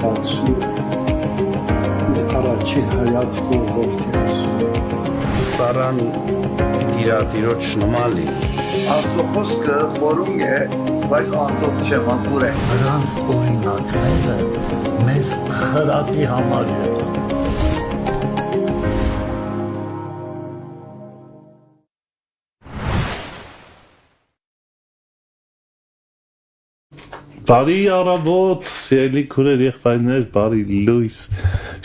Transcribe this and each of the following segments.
բացի առաջի հայացքով որդիից Ծառան իրատիրոջ նման լինի Աստծո խոսքը խորում է, բայց անդոք չէ, մաքուր է նրանց օրինակները մեզ խրատի համար եղան Բարի առավոտ, սիրելի քուրեր, եղբայրներ, բարի լույս,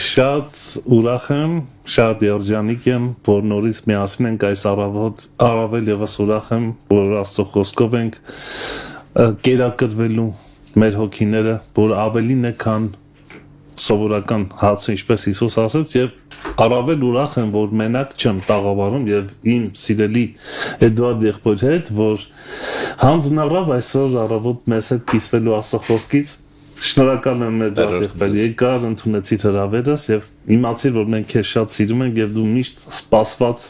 շատ ուրախ եմ, շատ երջանիկ եմ, որ նորից միասին ենք այս առավոտ, առավել ևս ուրախ եմ, որ Աստծո խոսքով ենք կերակրվելու մեր հոգիները, որ ավելին է, քան սովորական հացը, ինչպես Հիսուս ասաց, եւ առավել ուրախ եմ, որ մենակ չեմ տաղավարում եւ իմ սիրելի Էդվարդ եղբոր հետ, որ հանձնարավ այսօր առավոտ մեզ հետ կիսվելու Աստծո խոսքից։ Շնորհակալ եմ Էդվարդ եղբայր, եկար, ընդունեցիր հրավերս եւ իմացիր, որ մենք քեզ շատ սիրում ենք եւ դու միշտ սպասված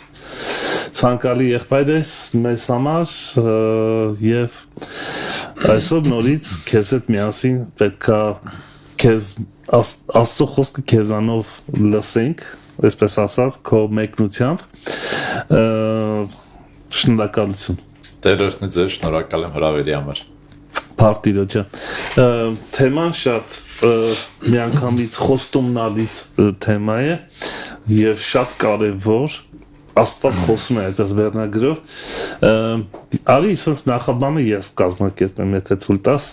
ցանկալի եղբայր ես մեզ համար եւ այսօր նորից քեզ հետ միասին պետքա քեզ Աստծո խոսքը քեզանով լսենք, այսպես ասած, քո մեկնությամբ, շնորհակալություն։ Տերերն ձեզ շնորհակալ եմ հրավերի համար։ Պարտիրոջը, թեման շատ միանգամից խոստումնալից թեմա է և շատ կարևոր, Աստված խոսում է այդպես վերնագրով, արի իսենց նախաբանը ես կազմակերպեմ, եթե թույլ տաս,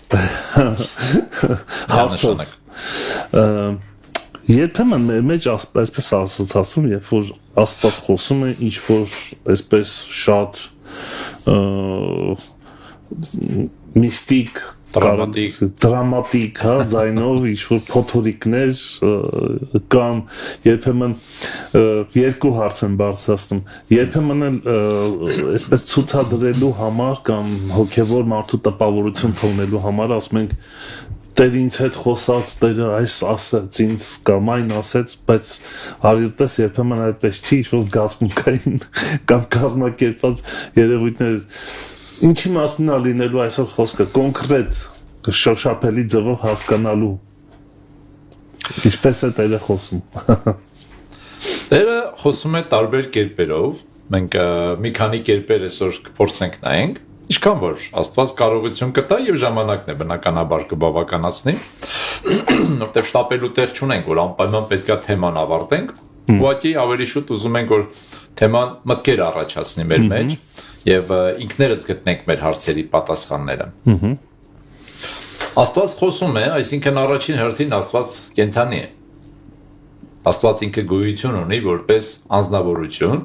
հարցով։ Երբեմն մեր մեջ այսպես ասում, երբ որ Աստված խոսում է, ինչ-որ այսպես շատ միստիկ, դրամատիկ, ձայնով, ինչ-որ փոթորիկներ կամ երբեմն երկու հարց են բարձրացնում, երբեմն էլ այսպես ցուցադրելու համար կամ հոգևոր մարդու տպավորություն թողնելու համար ասում ենք Տեր ինձ հետ խոսած, Տերը այս ասեց, ինձ կամ այն ասեց, բայց արյութես երբեմն այդպես չի, ինչ-որ զգացմունքային կամ կազմակերպված երևույթներ Ինչի մասն է լինելու այսօր խոսքը, կոնկրետ, շոշափելի ձևով հասկանալու, ինչպես է Տերը խոսում։ Տերը խոսում է տարբեր կերպերով, մենք մի քանի կերպեր այսօր կփորձենք նայենք, ինչքան որ Աստված կարողություն կտա եւ ժամանակն է բնականաբար կբավականացնի, որտեղ շտապելու տեղ չունենք, որ անպայման պետքա թեման ավարտենք, ուղղակի ավելի շուտ ուզում ենք որ թեման մտքեր առաջացնի մեր մեջ եւ ինքներս գտնենք մեր հարցերի պատասխանները։ Աստված խոսում է, այսինքն առաջին հերթին Աստված կենթանի է։ Աստված ինքը գոյություն ունի որպես անձնավորություն,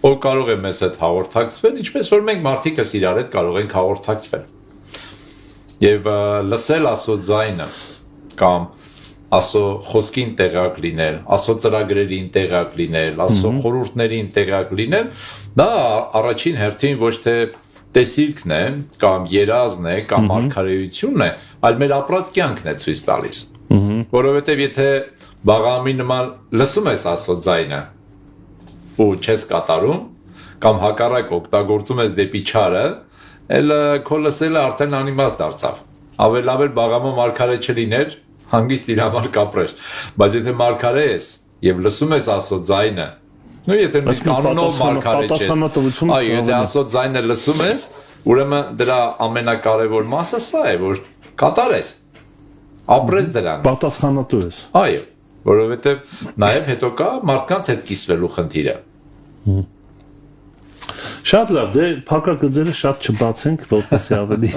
ով կարող է մեզ հետ հաղորդակցվել, ինչպես որ մենք մարդիկս իրար հետ կարող ենք հաղորդակցվել։ Եվ լսել Աստծո ձայնը կամ Աստծո խոսքին տեղակ լինել, Աստծո ծրագրերին տեղակ լինել, Աստծո խորհուրդներին տեղակ լինել, դա առաջին հերթին ոչ թե տեսիլքն է, կամ երազն է, կամ մարգարեությունն է, այլ մեր ապրած կյանքն է ցույց տալիս։ Որովհետև եթե բաղամի նման լսում ես Աստծո ձայնը ու չես կատարում, կամ հակառակ օգտագործում ես դեպի չարը, էլ քո լսելը արդեն անիմաստ դարձավ։ Ավելի բաղամը մարգարե չլիներ, հանգիստ իր համար կապրեր, բայց եթե մարգարե ես եւ լսում ես Աստծո ձայնը, նույն եթե նույնիսկ անունով մարգարե չես, այո, եթե Աստծո ձայնը լսում ես, ուրեմն դրա ամենակարևոր մասը սա է, որ կատարես, ապրես դրան, պատասխանատու ես։ Այո, որովհետեւ նաեւ հետո կա մարդկանց հետ կիսվելու խնդիրը։ Շատ լավ, դե փակագծերը շատ չբացենք, որպեսզի ավելի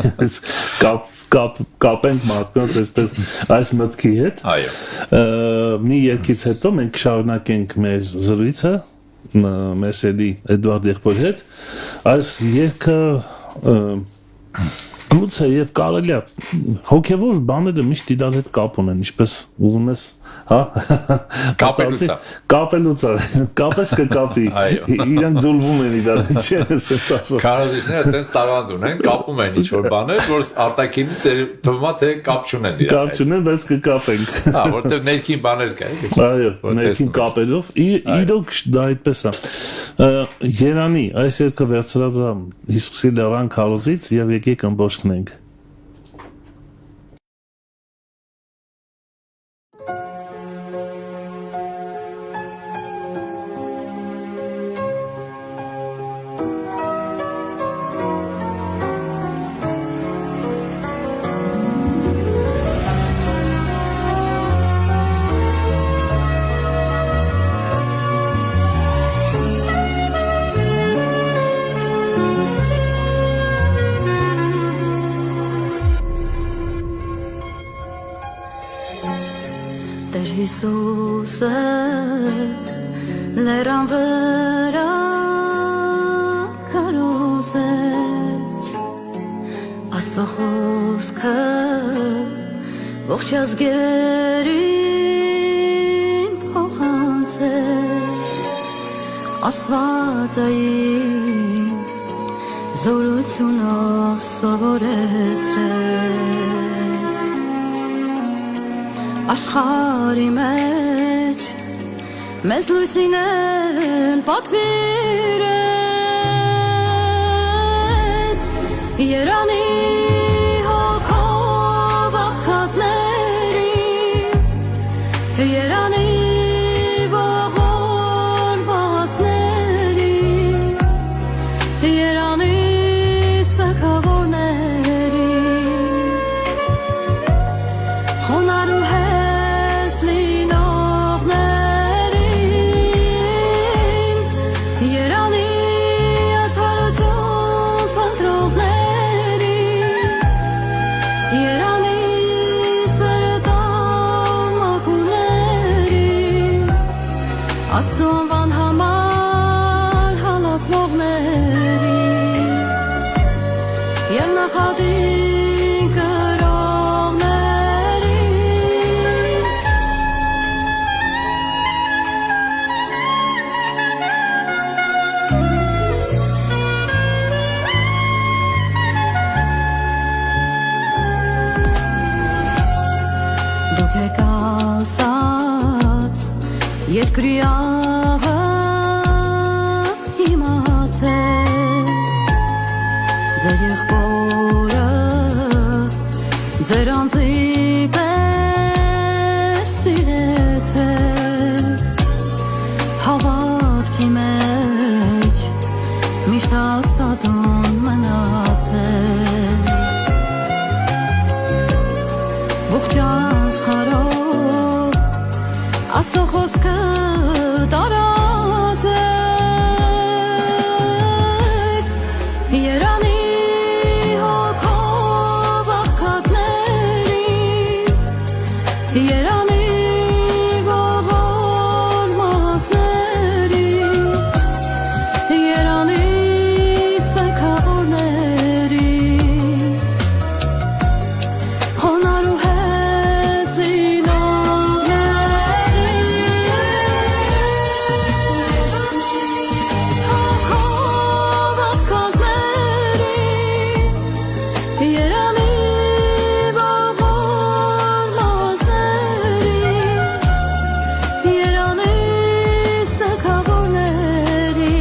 կապենք մարդկանց այսպես այս մտքի հետ։ Այո։ Մի երկից հետո մենք շարունակենք մեր զրույցը մեր սերի Էդվարդ եղբոր հետ։ Այս երգը գուցե եւ կարելի է հոգեվոր բաները միշտ իրար հետ կապ ունեն, ինչպես ուզում ես, հա։ Կապելուց, կապես կկապի։ Իրանք ձուլվում են իրար հետ, չէ՞, ասած ասած։ Քարոզիչները այդպես տաղանդ ունեն, կապում են ինչ-որ բաներ, որ արտաքինից թվում է թե կապ չունեն իրար հետ։ Կապ չունեն, բայց կկապենք։ Հա, որտեղ ներքին բաներ կա, էլի։ Այո, ներքին կապերով։ Իրոք դա այդպես է։ Երանի, այս երգը վերցրած է Հիսուսի լեռան քարոզից եւ եկեք ըմբոշխնենք։ Հիսուսը լերան վրա քարոզեց Աստծո խոսքը ողջ ազգերին փոխանցեց Աստվածային զորությունով սովորեցրեց Աշխարհի մեջ մեզ լույսին են պատվիրեց Երանի հոգով աղքատների Երանի ողորմածների Երանի սգավորների Խոնարհ ու հեզ լինողներին Երանի արդարություն փնտրողներին Երանի սրտով մաքուրներին Աստծո անվան համար հալածվողներին Եվ նախադին կրողներին Դուք եք ասած երկրի աղը իմացել Ձեր եղբորը ձեր անձի պես սիրեցել Հավատքի մեջ միշտ հաստատուն մնացել Ողջ աշխարհով Աստծո խոսքը տարածեք Երանի հոգով աղքատների Երանի ողորմածների Երանի սգավորների Խոնարհ ու հեզ լինողների Հոգով աղքատների Երանի ողորմածների Երանի սգավորների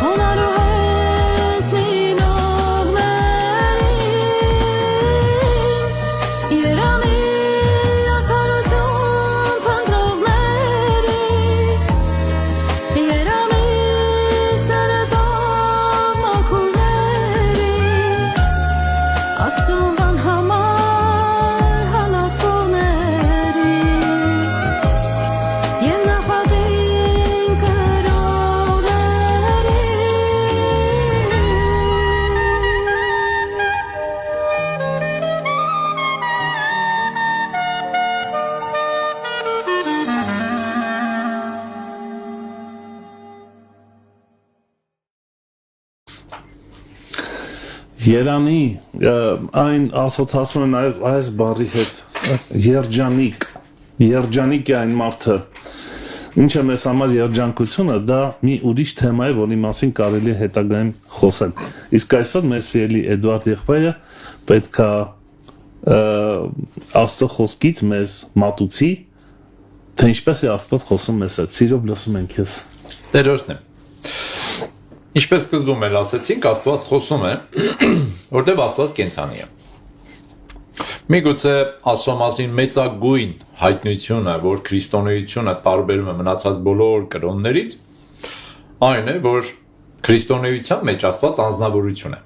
Խոնարհ ու հեզ լինողների Երանի արդարություն փնտրողների Երանի սրտով մաքուրների Աստծո անվան համար հալածվողների Եվ նախադին կրողների Երանի այն ասոցացնում է նաև այս բառի հետ երջանիկ է այն մարդը ինչը մեզ համար երջանկությունը դա մի ուրիշ թեմա է որի մասին կարելի է հետագայում խոսել իսկ այսօր մեր սիրելի Էդուարդ եղբայրը պետք է Աստծո խոսքից մեզ մատուցի թե ինչպես է Աստված խոսում մեզ հետ սիրով լսում ենք քեզ Տերորն է Ինչպես սկզբում էլ ասեցինք, Աստված խոսում է, որտեղ Աստված կենդանի է։ Միգուցե Աստծո մասին մեծագույն հայտնությունը, որ քրիստոնեությունը տարբերում է մնացած բոլոր կրոններից, այն է, որ քրիստոնեության մեջ Աստված անձնավորություն է։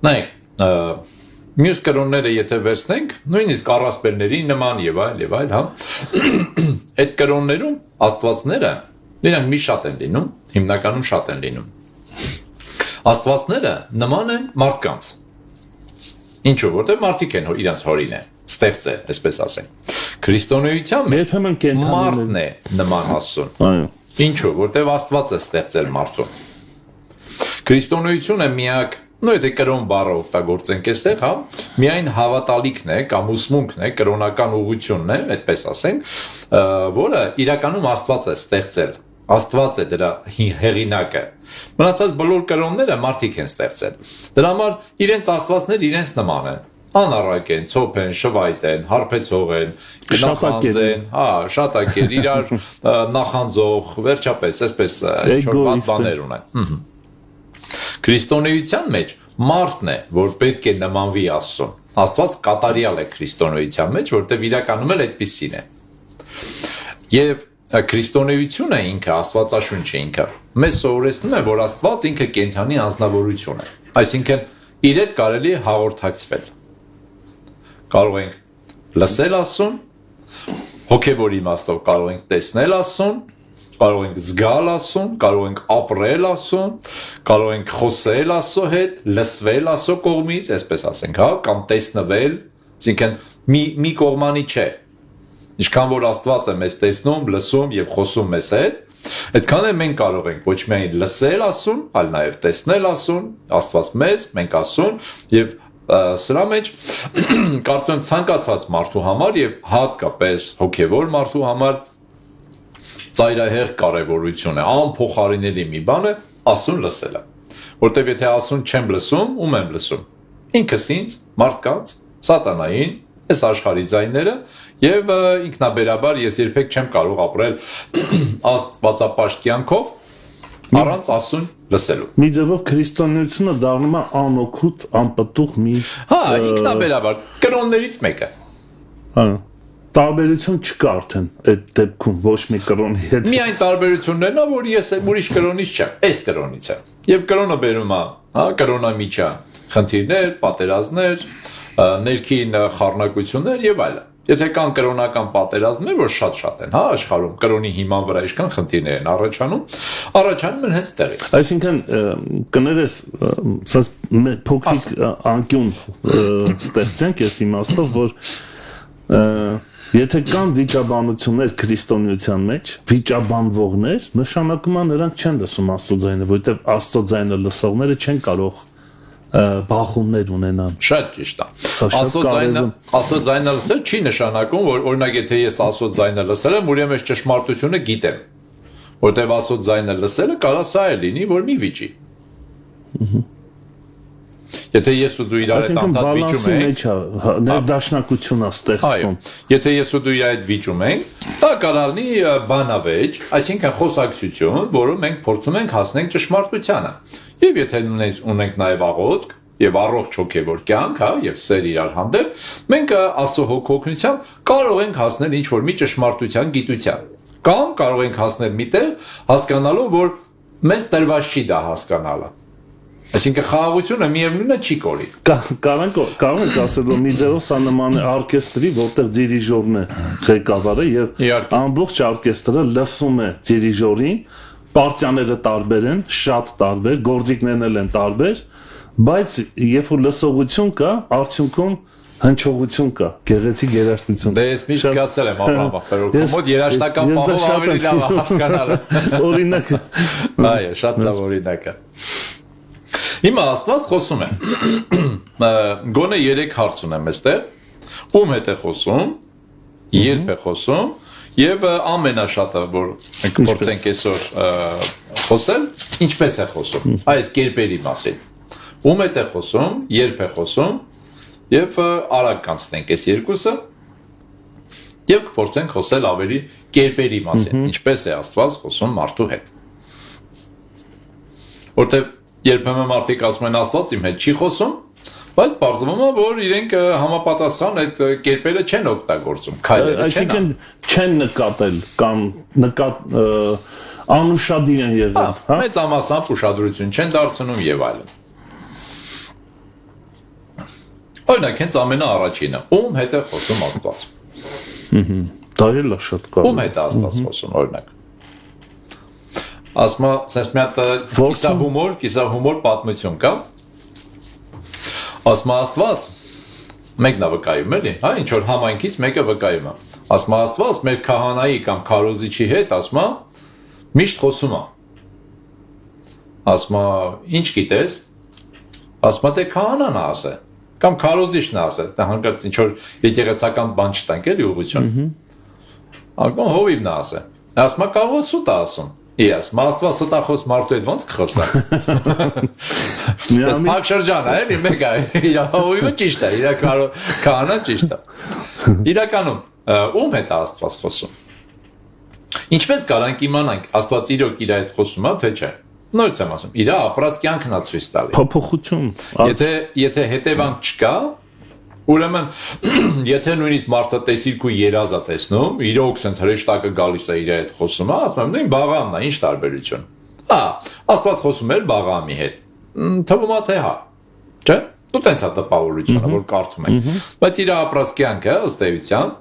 Նայեք, մյուս կրոնները եթե վերցնենք, նույնիսկ առասպելների նման եւ այլ, հա։ Այդ կրոններում Աստվածները Նրանք մի շատ են լինում, հիմնականում շատ են լինում։ Աստվածները նման են մարդկանց։ Ինչու, որտեղ մարդիկ են իրենց հորին է ստեղծել, այսպես ասենք։ Քրիստոնեության մեջ Երբեմն կենդանիներ- մարդն է նման Աստծուն։ Այո։ Ինչու, որտեղ Աստված է ստեղծել մարդուն։ Քրիստոնեությունը միակ, եթե կրոն բառը օգտագործենք այստեղ, հա, միայն հավատալիքն է կամ ուսմունքն է, կրոնական ուղղությունն է, այդպես ասենք, որը իրականում Աստված է ստեղծել։ Աստված է դրա հեղինակը։ Մնացած բոլոր կրոնները մարդիկ են ստեղծել։ Դրա համար իրենց աստվածներ իրենց նման են։ Անառակ են, ցոփ են, շվայտ են, հարբեցող են, նախանձ են, հա, շատակեր, իրար նախանձող, վերջապես, այսպես ինչ-որ վատ բաներ ունեն։ Քրիստոնեության մեջ մարդն է, որ պետք է նմանվի Աստծուն։ Աստված կատարյալ է քրիստոնեության մեջ, որտեղ իրականում էլ այդպիսին է։ Եվ քրիստոնեությունը ինքը, Աստվածաշունչը ինքը, մեզ սովորեցնում է, որ Աստված ինքը կենդանի անձնավորություն է։ Այսինքն, իր հետ կարելի է հաղորդակցվել։ Կարող ենք լսել Աստծուն, հոգևոր իմաստով կարող ենք տեսնել Աստծուն, կարող ենք զգալ Աստծուն, կարող ենք ապրել Աստծուն, կարող ենք խոսել Աստծո հետ, լսվել Աստծո կողմից, այսպես ասենք, հա, կամ տեսնվել, այսինքն մի կողմանի չէ։ Ինչքան որ Աստված է մեզ տեսնում, լսում եւ խոսում մեզ հետ, այդքան է մենք կարող ենք ոչ միայն լսել Աստծուն, այլ նաեւ տեսնել Աստծուն, Աստված մեզ, մենք Աստծուն եւ սրա մեջ կարծում եմ ցանկացած մարդու համար եւ հատկապես հոգեվոր մարդու համար ծայրահեղ կարևորություն է, անփոխարինելի մի բան է Աստծուն լսելը։ Որտեւ եթե Աստծուն չեմ լսում, ում եմ լսում։ Ինքս ինձ, մարդկանց, սատանային, այս աշխարհի ձայները եւ ինքնաբերաբար ես երբեք չեմ կարող ապրել աստվածապաշտ կյանքով առանց Աստծուն լսելու։ Մի ձևով քրիստոնեությունը դառնում է անօգուտ, անպտուղ մի Հա, ինքնաբերաբար կրոններից մեկը։ Այո։ Տարբերություն չկա արդեն այդ դեպքում ոչ մի կրոնի հետ։ Միայն տարբերություններն է, որ ես ուրիշ կրոնից չեմ, այս կրոնից եմ։ Եվ կրոնը բերում է, հա, կրոնամիջյան խնդիրներ, պատերազմներ, ներքին խառնակություններ եւ այլն։ Եթե կան կրոնական պատերազմներ, որ շատ են, հա, աշխարհում կրոնի հիման վրա ինչքան խնդիրներ են առաջանում են հենց տեղից։ Այսինքն կներես, ասած փոքրիկ անկյուն ստեղծենք այս իմաստով, որ եթե կան վիճաբանություններ քրիստոնեության մեջ, վիճաբանվողներ, նշանակում է նրանք չեն լսում Աստծո ձայնը, որովհետև Աստծո ձայնը լսողները չեն կարող բախումներ ունենան։ Շատ ճիշտ է։ Աստծո ձայնը լսել չի նշանակում, որ օրինակ եթե ես Աստծո ձայնը լսել եմ, ուրեմն ես ճշմարտությունը գիտեմ։ Որտեւ Աստծո ձայնը լսելը կարա սա է լինի, որ մի վիճի։ Եթե ես ու դու իրար հետ անդադ վիճում ենք, ներդաշնակություն է ստեղծվում։ Եթե ես ու դու իրար հետ վիճում ենք, դա կարա լինի բանավեճ, այսինքն խոսակցություն, որը մենք փորձում ենք հասնենք ճշմարտությանը։ Եվ եթե ունենք նաև աղոթք եւ առողջ հոգեվոր կյանք, հա, եւ սեր իրար հանդեպ, մենք Աստծո հոգօգնությամբ կարող ենք հասնել ինչ-որ մի ճշմարտության գիտության։ Կամ կարող ենք հասնել միտեղ հասկանալով, որ մեզ տրված չի դա հասկանալը։ Այսինքն խաղաղությունը միևնույնն է չի կորի։ Կարող ենք ասել, որ մի ձևով սա նման է օրկեստրի, որտեղ դիրիժորն է ղեկավարը եւ ամբողջ օրկեստրը լսում է դիրիժորին, պարտիաները տարբեր են, շատ տարբեր, գործիքներն էլ են տարբեր, բայց երբ որ լսողություն կա, արդյունքում հնչողություն կա, գեղեցիկ երաժշտություն։ Դե ես միշտ զգացել եմ ապրամախ, մոտ երաժշտական պահով ավելի լավ հասկանալը։ Օրինակը։ Այո, շատ լավ օրինակ է։ Հիմա Աստված խոսում է։ Գոնե 3 հարց ունեմ այստեղ։ Ում հետ է խոսում, երբ է խոսում, եւ ամենաշատը, որ մենք փորձենք այսօր խոսել, ինչպես է խոսում։ Այս կերպերի մասին։ Ում հետ է խոսում, երբ է խոսում, եւ արագ կանցնենք այս երկուսը։ Եվ կփորձենք խոսել ավելի կերպերի մասին, ինչպես է Աստված խոսում մարդու հետ։ Որտեւ երբեմն մարդիկ ասում են Աստված իմ հետ չի խոսում, բայց բարձվում է, որ իրենք համապատասխան այդ կերպերը չեն օգտագործում, քայլերը չեն։ Այսինքն չեն նկատել կամ անուշադիր են եղել, հա։ Մեծամասամբ ուշադրություն չեն դարձնում եւ այլն։ Օրինակ, հենց ամենաառաջինը, ում հետ է խոսում Աստված։ Դա էլ է շատ կարևոր։ Ում հետ է Աստված խոսում, օրինակ։ Ասма, sense մի հատ կիսահումոր պատմություն կա։ Ասма Աստված Մեկն է վկայում էլի, հա, ինչ որ համայնքից մեկը վկայում է։ Ասում է Աստված մեր քահանայի կամ քարոզիչի հետ, ասում է միշտ խոսում է։ Ասում է ինչ գիտես։ Ասում է դե քահանան է ասե, կամ քարոզիչն է ասե, դա հանկարծ ինչ որ եկեղեցական բան չտանք էլի ուղղություն։ Անկամ հովիվն է ասե։ Ասում է կարող է սուտ է ասում։ Ես, Աստված ստախոս մարդու հետ ոնց կխոսա։ Փակ շրջան է, էլի մեկ է, իր հովիվը ճիշտ է, իր քահանան ճիշտ է։ Իրականում ում հետ է Աստված խոսում։ Ինչպես կարանք իմանանք Աստված իրոք իր հետ խոսում է, թե չէ։ Նորից եմ ասում, իր ապրած կյանքն է ցույց տալի։ Փոփոխություն։ Եթե հետևանք չկա, ուրեմն եթե նույնիսկ մարդը տեսիլք ու երազա տեսնում, իրոք sense հրեշտակը գալիս է իր հետ խոսում, ասում եմ նույն Բաղամն է, ինչ տարբերություն։ Հա, Աստված խոսում էր Բաղամի հետ։ Թվում է թե հա։ Չէ՞։ Դու տենց է տպավորությունը, որ կարդում ենք։ Բայց իր ապրած կյանքը ըստ էության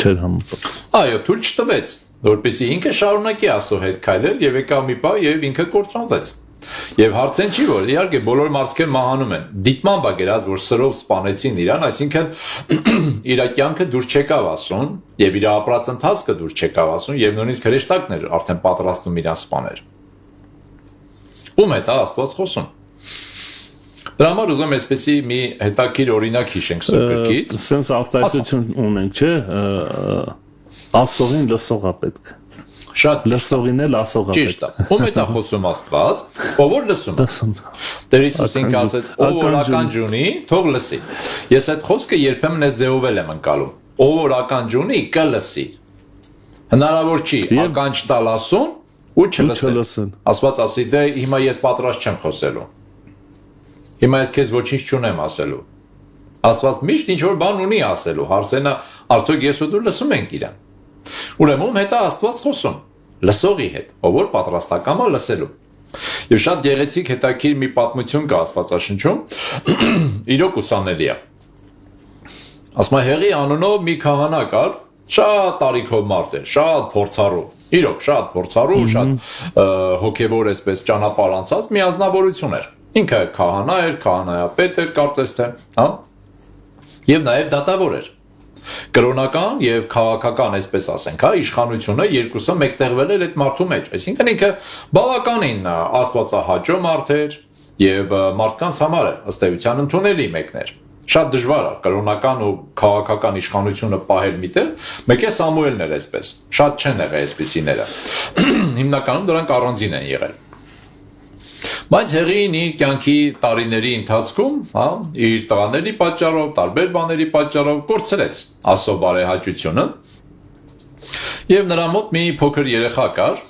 Չէր համապատասխան։ այո, թույլ չտվեց, որպեսզի ինքը շարունակի Աստծո հետ քայլել եւ եկավ մի պահ եւ ինքը կործանվեց։ Եվ հարցեն չի, որ իհարկե բոլոր մարդիկ մահանում են։ Դիտման բա գրած, որ սրով սպանեցին իրան, այսինքն իր կյանքը դուր չեկավ ասուն, եւ իր ապրած ընթացքը դուր չեկավ ասուն, եւ նույնիսկ հրեշտակն էր արդեն պատրաստում իրան սպաներ։ Ում հետ է Աստված խոսում։ Դրա համար ուզում եմ այսպեսի մի հետաքրքիր օրինակ հիշենք Սուրբ Գրքից։ Սենց արտահայտություն ունենք, չէ՞, ասողին լսողա պետք։ Շատ Լսողին էլ ասողա պետք։ ճիշտ է։ Ում հետ է խոսում Աստված, ով որ լսում է։ Տեր Հիսուս ինքը ասեց, ով որ ականջ ունի, թող լսի։ Ես այդ խոսքը երբեմն է ձևովել եմ ընկալում։ Ով որ ականջ ունի, կլսի։ Հնարավոր չի ականջ տալ ասուն ու չլսել։ Աստված ասի, դե հիմա ես պատրաստ չեմ խոսելու։ Հիմա ես քեզ ոչինչ չունեմ ասելու։ Աստված միշտ ինչ որ բան ունի ասելու, հարցենա, արդյոք ես ու դու լսում ենք իրան։ Ուրեմն հետ է Աստված խոսում, լսողի հետ, ով որ պատրաստական է լսելու։ Եվ շատ գեղեցիկ հետաքրքիր մի պատմություն կա Աստվածաշնչում, իրոք ուսանելի է։ Ասում է Հեղի անունով մի քահանա կար, շատ տարիքով մարդ էր, շատ փորձառու։ Իրոք շատ փորձառու, շատ հոգևոր այսպես ճանապարհ անցած մի ազնվորություն էր։ Ինքը քահանա էր, քահանայապետ էր, կարծես թե, հա։ Եվ նաև դատավոր էր։ Կրոնական եւ քաղաքական, այսպես ասենք, հա, իշխանությունը երկուսը մեկտեղվել էր այդ մարդու մեջ։ Այսինքն ինքը բավականին աստվածահաճո մարդ էր եւ մարդկանց համար է ըստ էության ընդունելի մեկն էր։ Շատ դժվար է կրոնական ու քաղաքական իշխանությունը պահել միտեղ, մեկ է Սամուելն էր այսպես։ Շատ չեն եղել այսպիսիները։ Հիմնականում դրանք առանձին են եղել։ Բայց Հեղին իր կյանքի տարիների ընթացքում, հա, իր տղաների պատճառով, տարբեր բաների պատճառով կորցրեց Աստծո բարեհաճությունը։ Եվ նրա մոտ մի փոքր երեխա կար,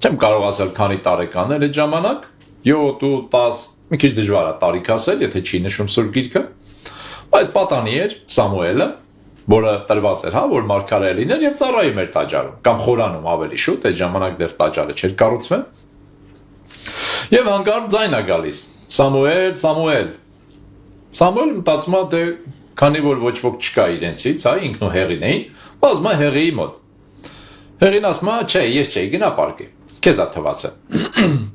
չեմ կարող ասել քանի տարեկան էր այդ ժամանակ, 7 ու 10, մի քիչ դժվար է տարիք ասել, եթե չի նշում Սուրբ Գիրքը, բայց պատանի էր Սամուելը, որը տրված էր, հա, որ մարգարե լիներ եւ ծառայում էր տաճարում, կամ խորանում ավելի շուտ, այդ ժամանակ դեռ տաճարը չէր կառուցվել։ Եվ հանկարծ ձայն է գալիս. Սամուել, Սամուել։ Սամուել մտածում է, դե քանի որ ոչ ոք չկա իրենցից, հա, ինքն ու Հեղին էին, ասում է Հեղիի մոտ։ Հեղին ասում է, չէ, ես չէի, գնա պարկի։ Քեզ է թվացել։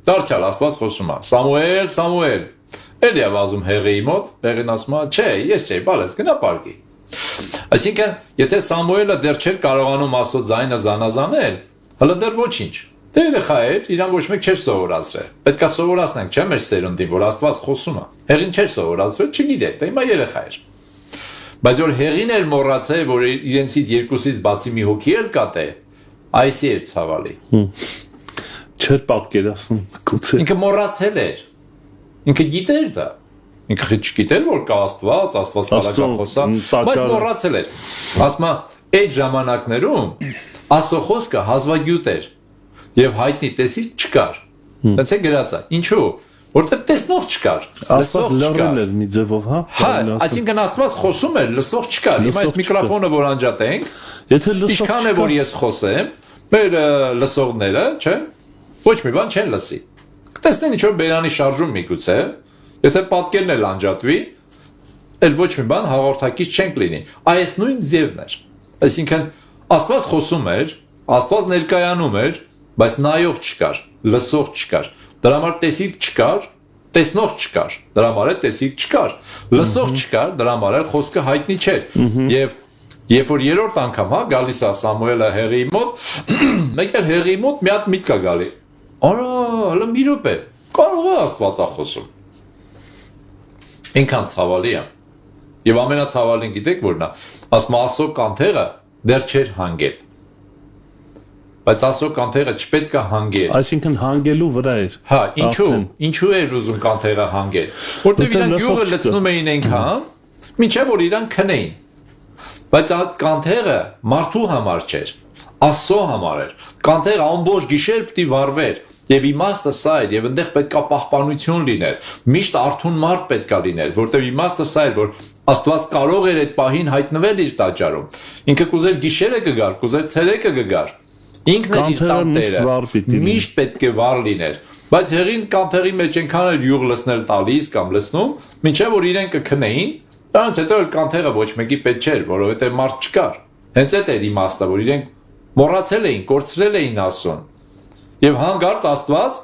Դարձյալ Աստված խոսում է. Սամուել, Սամուել։ Էլի է վազում Հեղիի մոտ, Հեղին ասում է, չէ, ես չէի, բալես, գնա պարկի։ Այսինքն, եթե Սամուելը դեռ չէր կարողանում Աստծո ձայնը զանազանել, հələ դեռ ոչինչ։ Դե երեխա էր, իրան ոչ մեկ չէր սովորացրել։ Պետք է սովորացնենք, չէ՞ մեր սերունդին, որ Աստված խոսում է։ Հեղին չէր սովորացրել, չգիտե, դա հիմա երեխա էր։ Բայց որ Հեղին էր մոռացել, որ իրենցից երկուսից բացի մի հոգի էլ կա թե, այսի էր ցավալի։ Չէր պատկերացնում, գուցե։ Ինքը մոռացել էր։ Ինքը գիտեր դա։ Ինքը չգիտեր, որ կա Աստված, Աստված բառախոսա, բայց մոռացել էր։ Ասում է, այդ ժամանակներում Աստծո խոսքը հազվագյուտ էր։ Եվ հայտնի տեսիք չկար։ Դից է գրած է։ Ինչու՞։ Որտեղ տեսնող չկար։ Աստված լռել էր մի ձևով, հա։ Հա, այսինքն Աստված խոսում էր, լսող չկար։ Հիմա այս միկրոֆոնը որ անջատենք, եթե լսող ինչքան է որ ես խոսեմ, մեր լսողները, չէ՞, ոչ մի բան չեն լսի։ Կտեսնեն ինչ որ բերանի շարժում միգուցե, եթե պատկերն էլ անջատվի, էլ ոչ մի բան հաղորդակից չենք լինի։ Այս նույն ձևն էր։ Այսինքն Աստված խոսում էր, Աստված ներկայանում էր, բայց նայող չկար, լսող չկար։ Դրա համար տեսիք չկար, տեսնող չկար, դրա համար էլ տեսիկ չկար, լսող չկար, դրա համար էլ խոսքը հայտնի չէր։ Եվ երբ որ երրորդ անգամ գալիս է Սամուելը Հեղիի մոտ, մեկ էլ Հեղիի մոտ մի հատ միտք է գալի։ Արա, հələ մի րոպե, կարող է Աստվածախոսում։ Ինքան ցավալի է։ Եվ ամենացավալին գիտեք որն է, ասում Ասո կանթեղը դեռ չէր հանգել։ Բայց Ասո կանթեղը չպետք է հանգել։ Այսինքն հանգելու վրա էր։ Հա, ինչու էր ուզում կանթեղը հանգել։ Որտեղ իրանք յուղը լցնում էին այնքան, մինչև որ իրանք քնեին։ Բայց կանթեղը մարդու համար չէր, Աստծո համար էր։ Կանթեղը ամբողջ գիշեր պիտի վառվեր, եւ իմաստը սա էր, եւ այնտեղ պետքա պահպանություն լիներ։ Միշտ արթուն մարդ պետքա լիներ, որտեղ իմաստը սա էր, որ Աստված կարող էր այդ պահին հայտնվել իր տաճարում։ Ինքը կուզեր գիշերը կգար, կուզեր ցերեկը կգար։ Ինքն էր իր տանտերը, միշտ պետք է վառ լիներ, բայց հեղին կանթեղի մեջ այնքան էր յուղ լցնել տալիս կամ լցնում, մինչև որ իրենք կքնեին, դրանից հետո էլ կանթեղը ոչ մեկի պետք չէր, որովհետև մարդ չկար։ Հենց այդ էր իմաստը, որ իրենք մոռացել էին, կորցրել էին Աստծուն։ Եվ հանգարց Աստված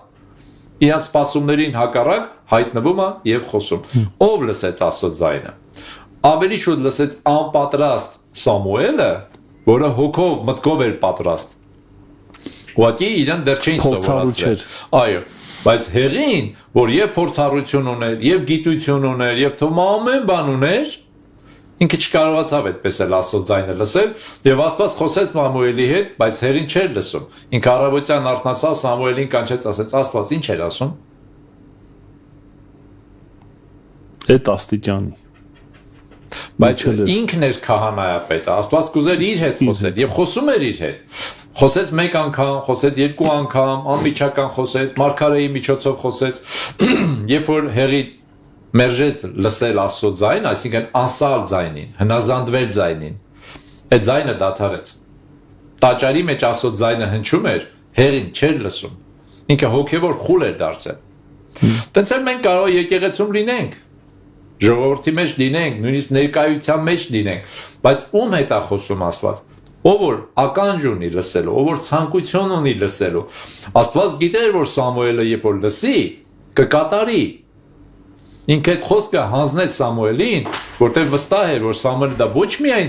իրենց սպասումներին հակառակ հայտնվում է եւ խոսում։ Ով լսեց Աստծո ձայնը։ Ավելի շուտ լսեց անպատրաստ Սամուելը, որը հոգով մտքով էր պատրաստ։ Ուղղակի իրեն դեռ չէին սովորացրել։ Այո, բայց Հեղին, որ եւ փորձառություն ուներ, եւ գիտություն ուներ, եւ թվում ամեն բան ուներ, ինքը չկարողացավ այդպես էլ Աստծո ձայնը լսել, եւ Աստված խոսեց Սամուելի հետ, բայց Հեղին չէր լսում։ Ինքը առավոտյան արթնացավ, Սամուելին կանչեց, ասեց. Աստված ինչ էր ասում։ Այդ աստիճանի։ Բայց ինքն էր քահանայապետը, Աստված կուզեր իր հետ խոսել եւ խոսում էր իր հետ։ Խոսեց մեկ անգամ, խոսեց երկու անգամ, անմիջական խոսեց, մարգարեի միջոցով խոսեց, երբ որ Հեղի մերժեց լսել Աստծո ձայն, այսինքն անսալ ձայնին, հնազանդվել ձայնին, այդ ձայնը դադարեց։ Տաճարի մեջ Աստծո ձայնը հնչում էր, Հեղին չէր լսում, ինքը հոգևոր խուլ էր դարձել։ Տենց էլ մենք կարող եկեղեցում լինենք, ժողովրդի մեջ լինենք, նույնիսկ ներկայության մեջ լինենք, բայց ում հետ է խոսում Աստված։ Ով որ ականջ ունի լսելու, ով որ ցանկություն ունի լսելու, Աստված գիտեր, որ Սամուելը երբ որ լսի, կկատարի։ Ինքը այդ խոսքը հանձնեց Սամուելին, որտեղ վստահ էր, որ Սամուելը դա ոչ միայն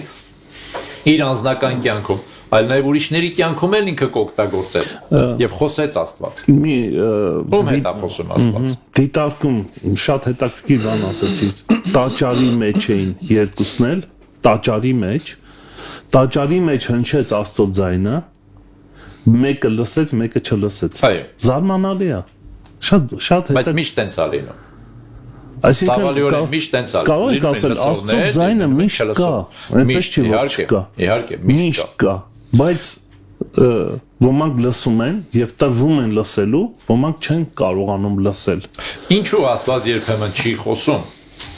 իր անձնական կյանքում, այլ նաև ուրիշների կյանքում էլ ինքը կօգտագործել եւ խոսեց Աստված։ Ում հետ է խոսում Աստված։ Դիտարկում շատ հետաքրքիր բան ասացիր։ Տաճարի մեջ էին երկուսն էլ, տաճարի մեջ հնչեց Աստծո ձայնը, մեկը լսեց, մեկը չլսեց։ Այո։ Զարմանալի է։ Շատ Բայց միշտ տենց է լինում։ Այսինքն միշտ տենց է։ Կարող եք ասել Աստծո ձայնը միշտ կա, այնպես չի որ չկա։ Իհարկե, միշտ կա, բայց ոմանք լսում են եւ տրվում են լսելու, ոմանք չեն կարողանում լսել։ Ինչու Աստված երբեմն չի խոսում։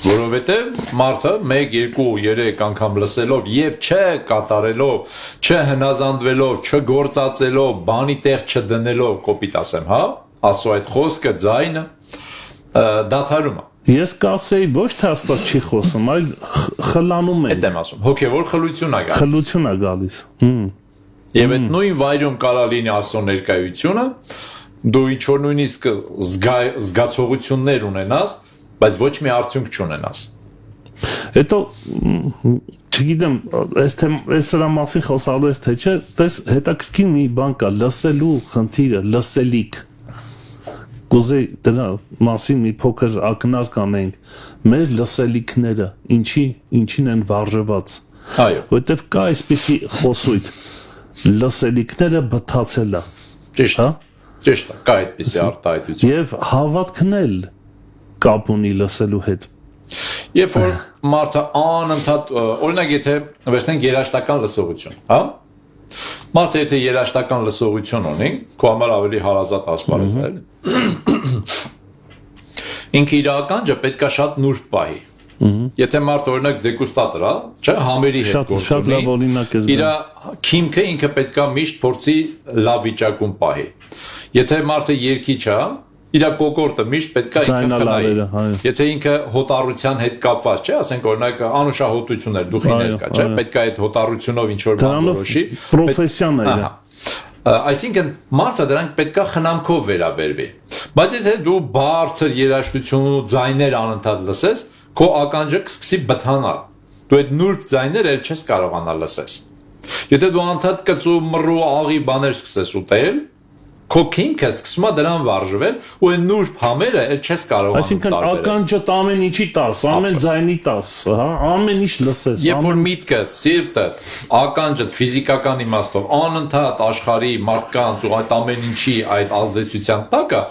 Որովհետև մարդը 1, 2, 3 անգամ լսելով եւ չկատարելով, չհնազանդվելով, չգործածելով, բանի տեղ չդնելով, կոպիտ ասեմ, հա, ասո այդ խոսքը ձայնը դադարում է։ Ես կասեի ոչ թե Աստված չի խոսում, այլ խլանում է։ Այդ եմ ասում, հոգևոր խլություն է գալիս։ Խլություն է գալիս։ Եվ այդ նույն վայրում կարա լինի Աստծո ներկայությունը, դու ինչ որ նույնիսկ զգացողություններ ունենաս, բայց ոչ մի արդյունք չունենաս։ Հետո չգիտեմ, այս սրա մասին խոսալու ես թե չէ, տես հետաքրքիր մի բան կա, լսելու խնդիրը, լսելիք։ Կուզեի դրա մասին մի փոքր ակնարկ անենք, մեր լսելիքները ինչին են վարժված։ Այո։ Որտեվ կա այսպիսի խոսույթ, լսելիքները բթացել է։ Ճիշտ է։ Ճիշտ է, կա այդպիսի արտահայտություն։ Եվ հավատքն էլ կապ ունի լսելու հետ։ Երբ որ մարդը անընդհատ, օրինակ եթե վերցնենք երաժշտական լսողություն, հա? Մարդը եթե երաժշտական լսողություն ունի, քո համար ավելի հարազատ ասպարեզ է։ Ինքը իր ականջը պետքա շատ նուրբ պահի։ Եթե մարդը օրինակ դեգուստատոր է, չէ, համերի հետ շատ լավ օրինակ ես։ Իր քիմքը ինքը պետքա միշտ փորձի լավ վիճակում պահի։ Եթե մարդը երգիչ է, իր կոկորտը միշտ պետքա ինքը խնայի։ Եթե ինքը հոտառության հետ կապված չէ, ասենք օրինակ անուշահոտություններ, դուխիներ կա, չէ, պետքա այդ հոտառությունով ինչ որ բան որոշի։ Պրոֆեսիան է։ Այսինքն մարդը դրանք պետքա խնամքով վերաբերվի։ Բայց եթե դու բարձր երաժշտություն ու ձայներ անընդհատ լսես, քո ականջը կսկսի բթանալ։ Դու այդ նուրբ ձայները էլ չես կարողանալ լսես։ Եթե դու անընդհատ կծու մռու աղի բաներ սկսես ուտել, քո քինքը սկսում է դրան վարժվել ու այն նուրբ համերը էլ չես կարողանում Այսինքն ականջդ ամեն ինչի տաս, ամեն ձայնի տաս, հա, ամեն ինչ լսես։ Երբ որ միտքդ, սիրտդ, ականջդ ֆիզիկական իմաստով անընդհատ աշխարհի մարդկանց ու այդ ամեն ինչի այդ ազդեցության տակ է,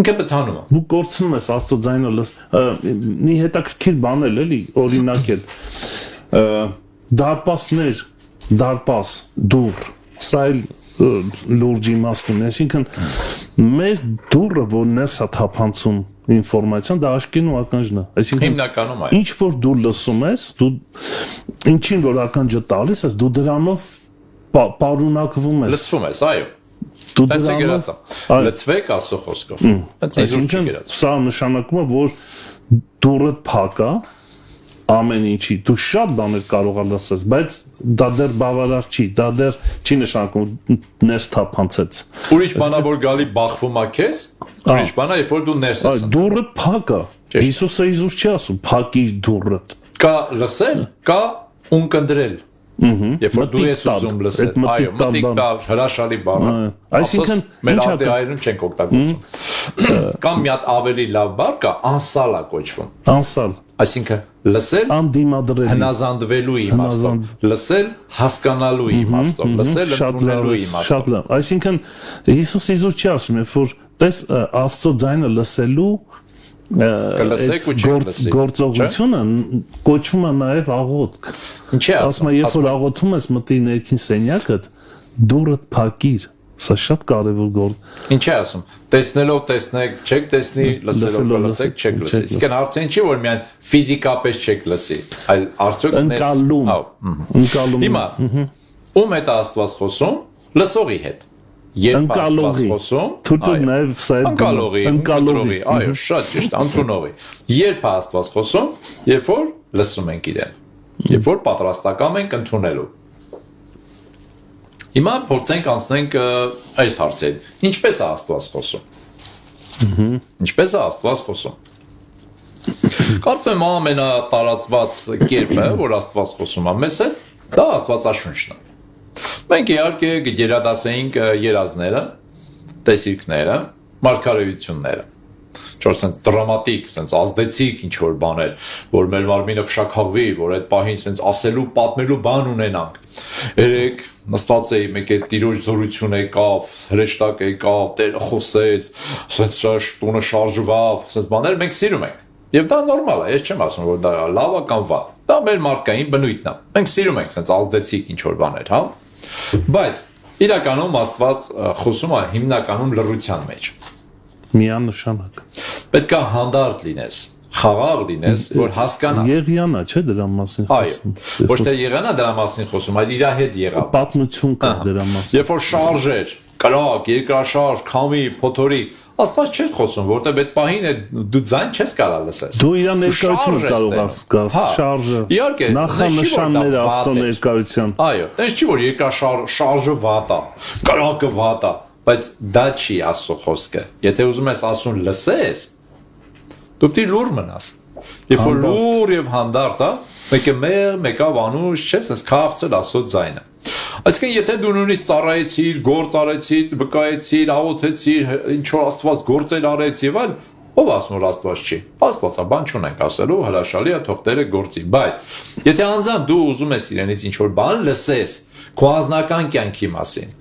ինքը բթանում է։ Դու կորցնում ես Աստծո ձայնը լս։ Մի հետաքրքիր բան էլ էլի, օրինակ էլ դարպասներ, դարպաս, դուռ, սա էլ լուրջ իմաստ ունի, այսինքն մեր դուռը, որ ներս է թափանցում ինֆորմացիան, դա աշկին ու ականջն է, այսինքն Հիմնականում այն։ ինչ որ դու լսում ես, դու ինչին որ ականջը տալիս ես, դու դրանով պարունակվում ես, Լսվում ես, այո։ դու Տենց է գրած է։ Այո։ Լծվեք Աստծո խոսքով։ Տենց է զուր չի Այսինքն գրած։ սա նշանակում է, որ դուռը փակ է ամեն ինչի, դու շատ բաներ կարող ես լսես, բայց դա դեռ բավարար չի, դա դեռ չի նշանակում ներս թափանցեց։ Ուրիշ բանա որ գալի բախվում է քեզ, ուրիշ բանա երբ որ դու ներս ես։ Դուռը փակ է։ Հիսուսը Հիսուս չի ասում, փակի դուռը։ Կա լսել, կա ունկնդրել։ Երբ որ դու ես մտիկ տալ, ուզում լսել, այդ մտիկ այո, տալ մտիկ բան։ տալ, հրաշալի բան է։ Այսինքն, մեր ինչ ա արտահայտում չենք օգտագործում։ Կամ մի հատ ավելի լավ բառ կա, անսալ է կոչվում։ Անսալ, Այսինքն լսել անդիմադրելի։ հնազանդվելու իմաստով, լսել հասկանալու իմաստով, լսել ընդունելու իմաստով։ Շատ լավ։ Այսինքն Հիսուս Հիսուս չի ասում, երբ որ տես Աստծո ձայնը լսելու Կլսեք ու չեք լսի, գործողությունը կոչվում է նաև աղոթք։ Ինչ է Ասում է, երբ որ աղոթում ես մտի ներքին սենյակդ, դուռդ փակիր։ Սա շատ կարևոր գործ։ Ինչ է ասում։ Տեսնելով տեսնեք, չեք տեսնի, լսելով լսեք, չեք լսի։ Իսկն հարցը ինչի որ միայն ֆիզիկապես չեք լսի, այլ արդյոք Ընկալում։ Ընկալում։ Հիմա ում հետ է Աստված խոսում, լսողի հետ։ Երբ Աստված խոսում, Թույլ նաև սա է ընկալողի, այո, շատ ճիշտ, ընդունողի։ Երբ է Աստված խոսում, երբ որ լսում ենք իրեն, երբ որ պատրաստական ենք ընդունելու։ Հիմա փորձենք անցնենք այս հարցին։ Ինչպես է Աստված խոսում։ Ինչպես է Աստված խոսում։ Կարծում եմ ամենատարածված կերպը, որ Աստված խոսում է մեզ հետ, դա Աստվածաշունչն է։ Մենք իհարկե գերադասենք երազները, տեսիլքները, մարգարեությունները։ Չոր սենց դրամատիկ, սենց ազդեցիկ ինչ որ բաներ, որ մեր մարմինը փշաքաղվի, որ այդ պահին սենց ասելու, պատմելու բան ունենանք։ Երեք նստած էի, մեկ է տիրոջ զորություն եկավ, հրեշտակ եկավ, Տերը խոսեց, սենց տունը շարժվավ, սենց բաներ մենք սիրում ենք։ Եվ դա նորմալ է, ես չեմ ասում, որ դա լավ է կամ վատ։ Դա մեր մարդկային բնույթն է։ Մենք սիրում ենք սենց ազդեցիկ ինչ որ բաներ, հա։ Բայց իրականում Աստված խոսում է հիմնականում լռության մեջ։ Միանշանակ։ Պետք է հանդարտ լինես, խաղաղ լինես, որ հասկանաս։ Եղիանա, չէ՞ դրա մասին խոսում։ Այո։ Ոչ թե եղանա դրա մասին խոսում, այլ իր հետ եղավ։ Պատմություն կա դրա մասին։ Երբ որ շարժեր, կրակ, երկրաշարժ, քամի, փոթորի, Աստված չէր խոսում, որտեղ այդ պահին դու ձայն չես կարող լսես։ Դու իր ներկայությունը կարող ես զգաս, շարժը։ Իհարկե, նախանշանները Աստծո ներկայության։ Այո, տես չի որ երկրաշարժը վատ է, կրակը վատ է, բայց դա չի Աստծո խոսքը։ Եթե ուզում ես Աստծուն լսես, դու պետք է լուր մնաս։ Երբ որ լուր եւ հանդարտ է, մեկը մեղ, մեկը վանուշ, չէ՞, sense քաղցել Աստծո ձայնը։ Այսինքն եթե դու նույնիսկ ծառայեցիր, գործ արեցիր, վկայեցիր, աղոթեցիր, ինչ որ Աստված գործեր արեց եւ այլ, ով ասում որ Աստված չի։ Աստվածա բան չունենք ասելու, հրաշալի է թող Տերը գործի, բայց եթե անձամբ դու ուզում ես իրենից ինչ որ բան լսես, քո անձնական կյանքի մասին,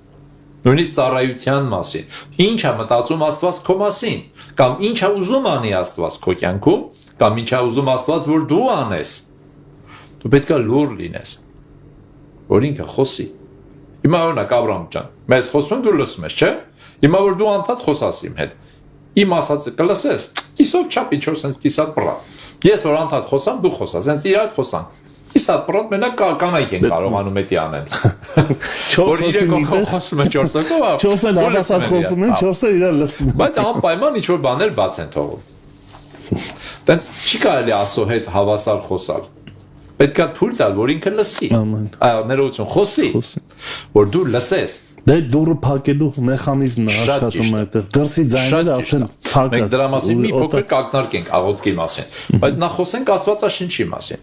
նույնիսկ ծառայության մասին, ինչ է մտածում Աստված քո մասին, կամ ինչ է ուզում անի Աստված քո կյանքում, կամ ինչ է ուզում Աստված որ դու անես, դու պետք է լուր լինես, որ ինքը խոսի։ Հիմա օրինակ Աբրահամ ջան, մեզ խոսում են դու լսում ես, չէ՞։ Հիմա որ դու անդադ խոսաս իմ հետ, իմ ասածը կլսես, իսով չափի չոր սենց կիսատ պռա։ Ես որ անդադ խոսամ, դու խոսաս, սենց իրար խոսանք։ Իսատ պռատ մենակ կանայք են կարողանում էդի անել։ Որ իրենք խոսում են 4 հոգով, 4-ը հավասար խոսում են, 4-ը իրար լսում են։ Բայց անպայման ինչ որ բաներ բաց են թողում։ Տենց չի կարելի Աստծո հետ հավասար խոսալ։ Պետք է թույլ տալ, որ ինքը լսի։ Ներողություն, խոսի, որ դու լսես։ Դե դուրը փակելու մեխանիզմն է Շատ աշխատում ճիշտ է։ այդտեղ։ Դրսի ձայները արդեն փակած։ Մենք դրա մասին մի փոքր կակնարկենք աղոթքի մասին, բայց նախ խոսենք Աստվածաշնչի մասին։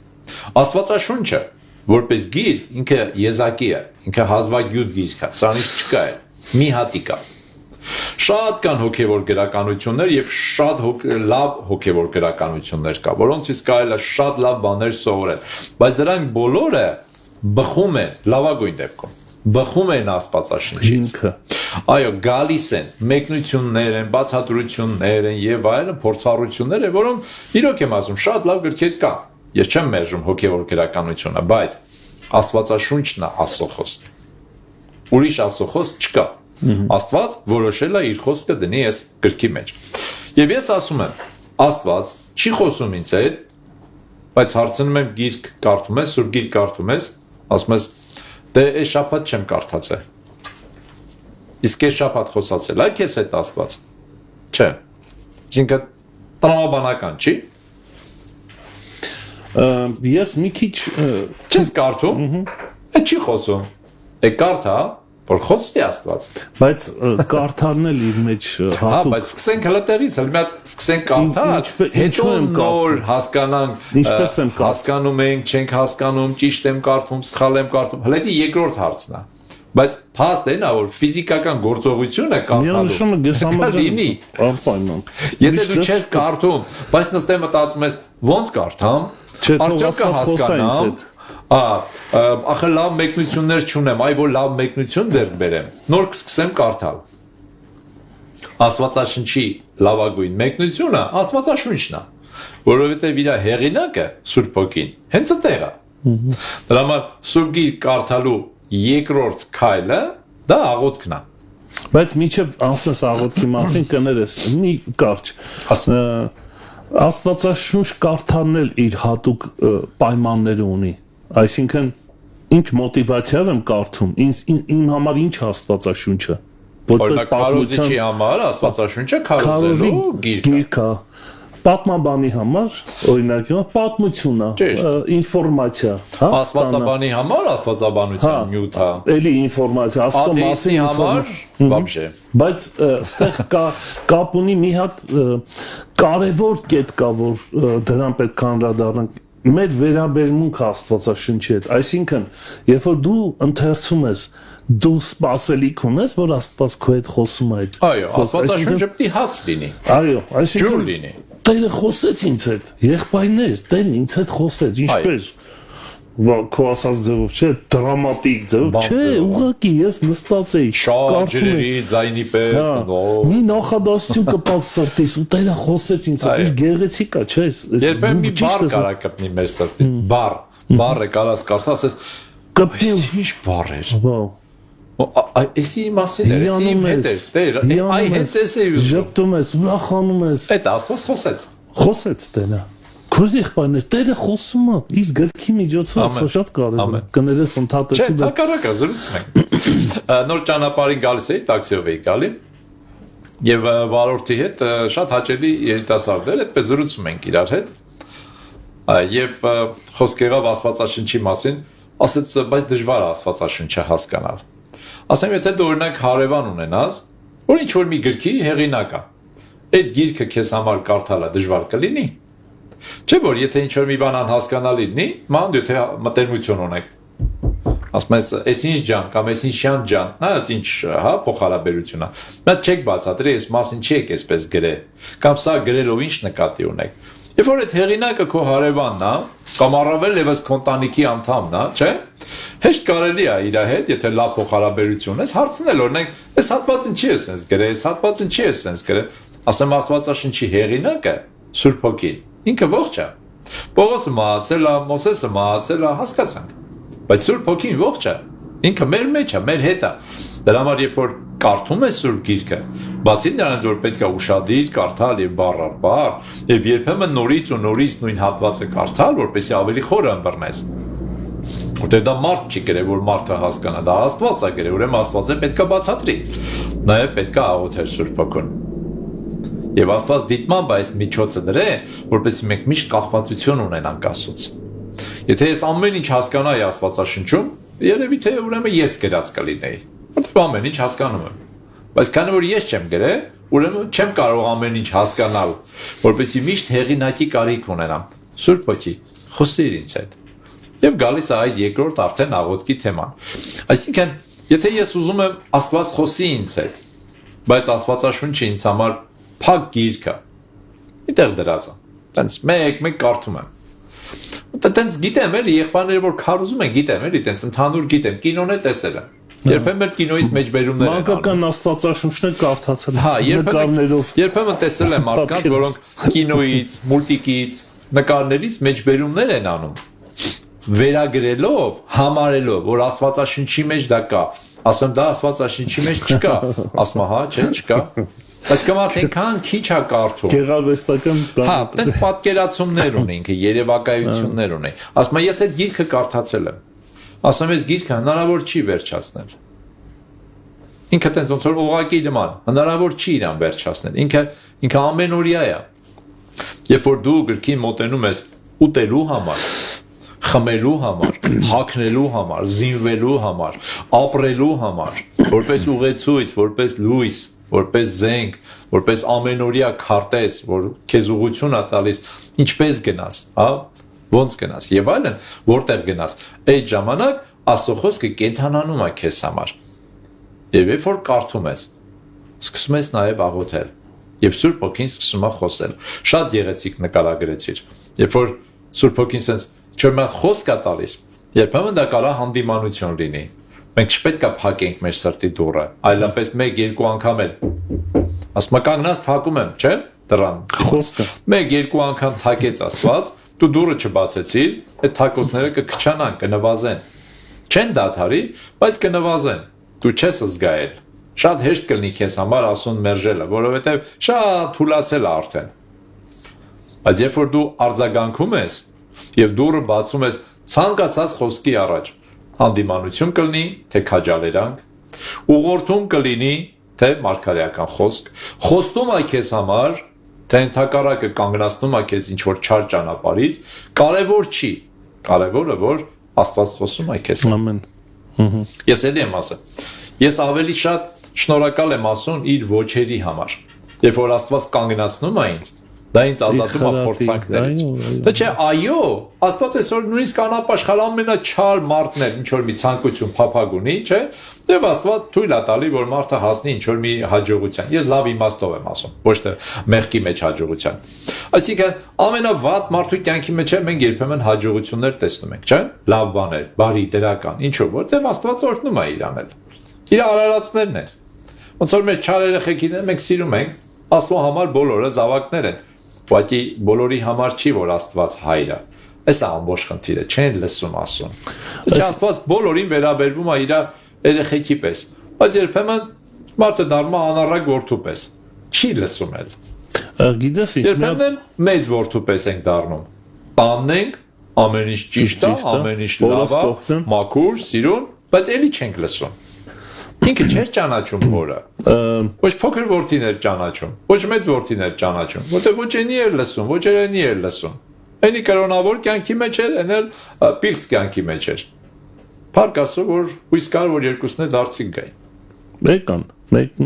Աստվածաշունչը որպես գիր ինքը եզակի է, ինքը հազվագյուտ գիրք է, սրանից չկա է, մի հատիկ է։ Շատ կան հոգևոր գրականություններ եւ շատ լավ հոգևոր գրականություններ կա, որոնցից կարելի է շատ լավ բաներ սովորել, բայց դրանք բոլորը բխում են լավագույն դեպքում, բխում են Աստվածաշնչից։ Ինքը։ Այո, գալիս են մեկնություններ են, բացատրություններ են եւ այլն, փորձառություններ են, որոնք իրոք եմ ասում, շատ լավ գրքեր կան։ Ես չեմ մերժում հոգևոր գրականությունը, բայց Աստվածաշունչն է Աստծո խոսքը։ Ուրիշ Աստծո խոսք չկա։ Աստված որոշել է իր խոսքը դնի այս գրքի մեջ։ Եվ ես ասում եմ, Աստված չի խոսում ինձ հետ, բայց հարցնում եմ գիրք կարդում ես, սուրբ գիրք կարդում ես, ասում ես, դե այս շաբաթ չեմ կարդացել։ Իսկ այս շաբաթ խոսացել է քեզ հետ Աստված։ Չէ։ Այսինքն տրամաբանական չի։ Ես մի քիչ Չես կարդում։ Է չի խոսում։ Է կարդա, որ խոսի Աստված։ բայց կարդալն էլ իր մեջ Հա, հատուկ բայց սկսենք հələ տեղից, հələ մի հատ սկսենք կարդալ, ինչու հետո եմ նոր կարդում։ հասկանանք, Ինչպես եմ կարդում։ հասկանում ենք, չենք հասկանում, ճիշտ եմ կարդում, սխալ եմ կարդում։ Հələ դա երկրորդ հարցն է։ Բայց փաստ է նա, որ ֆիզիկական գործողությունը Միանշանը կարդալու։ գեսամրջան անպայման։ Եթե դու չես կարդում, բայց նստեմ մտածում ես, ո՞նց կարդամ, Չէ, թող արդյոք Աստված խոսա ինձ կհասկանամ։ հետ։ Ախը լավ մեկնություններ չունեմ, այ որ լավ մեկնություն ձեռք բերեմ, նոր կսկսեմ կարդալ։ Աստվածաշնչի լավագույն մեկնությունը Աստվածաշունչն է, որովհետև իր հեղինակը Սուրբ Հոգին հենց այդտեղ է։ Դրա համար Սուրբ Գիրք կարդալու երկրորդ քայլը դա աղոթքն է։ Բայց միջև անցնես աղոթքի մասին կներես մի կարճ Աստվածաշունչ կարդալն էլ իր հատուկ պայմանները ունի, այսինքն ինչ մոտիվացիա եմ կարդում, իմ համար ինչ Աստվածաշունչը, որպես Քարոզիչի համար Աստվածաշունչը քարոզելու գիրք է։ Պատմաբանի համար, օրինակ, պատմություն է, Ճիշտ։ ինֆորմացիա, հա, Աստվածաբանի համար Աստվածաբանության նյութ է։ էլի ինֆորմացիա, Աստծո Աթեիստի մասին համար вообще։ Բայց ստեղ կապ ունի մի հատ կարևոր կետ կա, որ դրան պետք է անդրադառնանք։ Մեր վերաբերմունքը Աստվածաշնչի հետ, այսինքն, երբ որ դու ընթերցում ես, դու սպասելիք ունես, որ Աստված քո հետ խոսում է այդ։ Այո, Աստվածաշունչը պիտի հաց լինի։ Այո, Ջուր այսինքն լինի։ Տերը խոսեց ինձ հետ, եղբայրներ, Տերը ինձ հետ խոսեց, ինչպես քո ասած ձևով, չէ, դրամատիկ ձևով, չէ, ուղղակի ես նստած էի, Շատ ջրերի ձայնի պես, մի նախադասություն կպավ սրտիս ու Տերը խոսեց ինձ հետ, իր գեղեցիկ է, չէ, երբեմն մի բառ կարա կպնի մեր սրտին, բառը կարաս կարդաս, կպի ինչ բառ էր։ վաու Էսի մասին էր, էսի իմ հետ էր, Տեր, այ հենց էս է ուզում։ ժպտում ես, ուրախանում ես, Այդ Աստված խոսեց։ խոսեց Տերը։ Քո եղբայրներ, Տերը խոսում է, իր գրքի միջոցով, սա շատ կարևոր է։ Կներես ընդհատեցի, Չէ, հակառակը զրուցում ենք։ Նոր ճանապարհին գալիս էի, տաքսիով էի գալի։ Եվ վարորդի հետ շատ հաճելի երիտասարդներ, այդպես զրուցում ենք իրար հետ։ Եվ խոսք եղավ Աստվածաշնչի մասին, ասեց, բայց դժվար է Աստվածաշունչը հասկանալ։ Ասեմ, եթե դու օրինակ հարևան ունենաս, որ ինչ որ մի գրքի հեղինակ է, այդ գիրքը քեզ համար կարդալը դժվար կլինի։ Չէ՞ որ եթե ինչ որ մի բան անհասկանալի լինի, ման դու թե մտերմություն ունեք։ Ասում ես, «Էս ինչ ջան» կամ «Էս ինչ ջան», նայած ինչ, հա, փոխհարաբերություն է։ Նա չեք բացատրի, այս մասին չի եք այսպես գրել, կամ սա գրելով ինչ նկատի ունեք։ Երբ որ այդ հեղինակը քո հարևանն է, կամ առավել եւս քո ընտանիքի անդամն է, չէ՞։ Հեշտ կարելի է իր հետ, եթե լավ փոխհարաբերություն ես, հարցնել, օրինակ, այս հատվածը ինչի է sense գրել, այս հատվածը ինչի է sense գրել։ Ասեմ Աստվածաշնչի հեղինակը Սուրբ Հոգին, ինքը ողջ է։ Պողոսը մահացել է, Մոսեսը մահացել է, հասկացանք։ Բայց Սուրբ Հոգին ողջ է։ Ինքը մեր մեջ է, մեր հետ է։ Դրա համար երբ որ կարդում ես Սուրբ Գիրքը, բացի նրանից որ պետք է ուշադիր կարդալ եւ բառ առ բառ, եւ երբեմն նորից ու նորից նույն հատվածը կարդալ, որպեսզի ավելի խորը ըմբռնես։ Որտեղ դա մարդ չի գրել, որ մարդը հասկանա, դա Աստված է գրել, ուրեմն Աստվածը պետք է բացատրի։ Նաեւ պետք է աղոթել Սուրբ Հոգուն։ Եվ Աստված դիտմամբ այս միջոցը դրե, որպեսզի մենք միշտ կախվածություն ունենանք Աստծուց։ Եթե ես ամեն ինչ հասկանայի Աստվածաշնչում, երևի թե ուրեմն ես գրած կլինեի։ Որտեղ Ու ամեն ինչ հասկանում եմ։ Բայց քանի որ ես չեմ գրել, ուրեմն չեմ կարող ամեն ինչ հասկանալ, որպեսզի միշտ հեղինակի կարիք ունենամ։ Սուրբ Հոգի, խոսիր ինձ հետ։ Եվ գալիս է այդ երկրորդ արդեն աղոթքի թեման։ Այսինքն, եթե ես ուզում եմ Աստված խոսի ինձ հետ, բայց Աստվածաշունչը ինձ համար փակ գիրք է, այդտեղ դրած է։ Տենց մեկ կարդում եմ։ Տենց գիտեմ էլի, եղբայրները որ քարոզում են, գիտեմ էլի, տենց ընդհանուր գիտեմ, կինոն է տեսել եմ։ Երբեմն էլ կինոյից մեջբերումներ են անում։ Մանկական Աստվածաշունչն կարդացել Հա, նկարներով։ երբեմն տեսել եմ մարդկանց, որոնք կինոյից, մուլտիկից, նկարներից մեջբերումներ են անում։ Վերագրելով, համարելով, որ Աստվածաշնչի մեջ դա կա, ասում դա Աստվածաշնչի մեջ չկա, ասում հա, չէ, չկա։ Բայց կամարդ այնքան քիչ է կարդում։ Գեղարվեստական Հա, տենց պատկերացումներ ունի ինքը, երևակայություններ ունի։ Ասում ես այդ գիրքը կարդացել եմ։ Ասում ես գիրքը հնարավոր չի վերջացնել։ Ինքը տենց ոնց որ օղակի նման, հնարավոր չի իրան վերջացնել։ Ինքը ամենօրյա է։ Երբ որ դու գրքին մոտենում ես ուտելու համար, խմելու համար, հագնելու համար, զինվելու համար, ապրելու համար, որպես ուղեցույց, որպես լույս, որպես զենք, որպես ամենօրյա քարտեզ, որ քեզ ուղղություն է տալիս, ինչպես գնաս, հա, ոնց գնաս, եւ այլն, որտեղ գնաս, այդ ժամանակ Աստծո խոսքը կենթանանում է քեզ համար։ Եվ երբ որ կարդում ես, սկսում ես նաեւ աղոթել, եւ Սուրբ Հոգին սկսում է խոսել։ Շատ գեղեցիկ նկարագրեցիր։ Երբ որ Սուրբ Հոգին sense Չոր մի խոսք է տալիս, երբեմն դա կարա հանդիմանություն լինի։ Մենք չպետք է փակենք մեր սրտի դուռը, այլապես 1-2 անգամ էլ ասում կանգնած թակում եմ, չէ՞, դռան։ Խոսքը 1-2 անգամ թակեց Աստված, դու դուռը չբացեցիր, այդ թակոցները կքչանան, կնվազեն։ Չեն դադարի, բայց կնվազեն։ Դու չես զգայել։ Շատ հեշտ կլինի քեզ համար ասուն մերժելը, որովհետև շատ թուլացել է արդեն։ Բայց երբ որ դու արձագանքում ես, եւ դուռը բացում ես ցանկացած խոսքի առաջ, հանդիմանություն կլինի, թե քաջալերանք, ուղղորդում կլինի, թե մարգարեական խոսք, խոստում է քեզ համար, թե ընդհակառակը կանգնացնում է քեզ ինչ որ չար ճանապարհից, կարևոր չի, կարևորը որ Աստված խոսում է քեզ։ ամեն Ես էլի եմ ասում, ես ավելի շատ շնորհակալ եմ ասում իր ոչերի համար, երբ որ Աստված կանգնացնում է ինձ, դա ինձ ազատում է փորձանքներից։ Դա չէ, այո, Աստված այսօր նույնիսկ անապաշխար ամենաչար մարդն է, ինչ որ մի ցանկություն փափագ ունի, չէ՞։ Եվ Աստված թույլ է տալի, որ մարդը հասնի ինչ որ մի հաջողության։ Ես լավ իմաստով եմ ասում, ոչ թե մեղքի մեջ հաջողության։ Այսինքն ամենավատ մարդու կյանքի մեջ է մենք երբեմն հաջողություններ տեսնում ենք, չէ՞։ Լավ բաներ, բարի, դրական, ինչու՞, որտեղ Աստված օրհնում է իրան էլ։ Իր արարածներն են։ Ոնց որ մեր չար երեխեքին մենք սիրում ենք, Աստծո համար բոլորը զավակներ են։ Ուղղակի բոլորի համար չի, որ Աստված հայր է։ Այս է ամբողջ խնդիրը, չեն լսում ասում։ Չէ, Աստված բոլորին վերաբերվում է իր երեխեքի պես, բայց երբեմն մարդը դառնում է անառակ որդու պես։ Չի լսում էլ։ գիտես ինչ Երբեմն էլ մեծ որդու պես ենք դառնում։ Տանն ենք, ամեն ինչ ճիշտ է, ամեն ինչ լավ է, մաքուր, սիրուն, բայց էլի չենք լսում։ Ինքը չէր ճանաչում որը։ Ոչ փոքր որդին էր ճանաչում, ոչ մեծ որդին էր ճանաչում, որտեղ ոչ այնի էր լսում, ոչ երենի էր լսում։ Այնի կրոնավոր կյանքի մեջ էր, այն էլ պիղծ կյանքի մեջ էր։ Փառք Աստծո, որ հույս կար, որ երկուսն է դարձին գային։ Մեկան, մեկ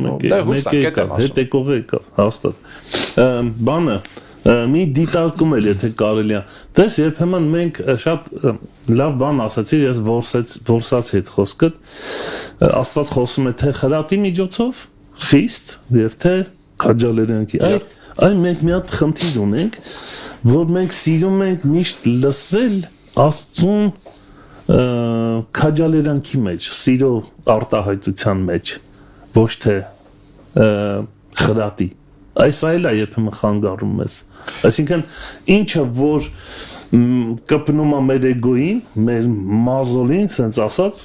հետեկող եկավ, հաստատ։ Բանը մի դիտարկում էլ եթե կարելի է։ Դες երբեմն մենք շատ լավ բան ասացի, ես որսացի այդ խոսքը։ Աստված խոսում է թե խրատի միջոցով, խիստ, եւ թե քաջալերանքի։ Այ մենք մի հատ խնդիր ունենք, որ մենք սիրում ենք միշտ լսել Աստծուն քաջալերանքի մեջ, սիրո արտահայտության մեջ, ոչ թե խրատի։ Այս այլ է երբեմն խանգարում մեզ։ Այսինքն ինչը որ կպնում է մեր էգոին, մեր մազոլին, ասենց ասած,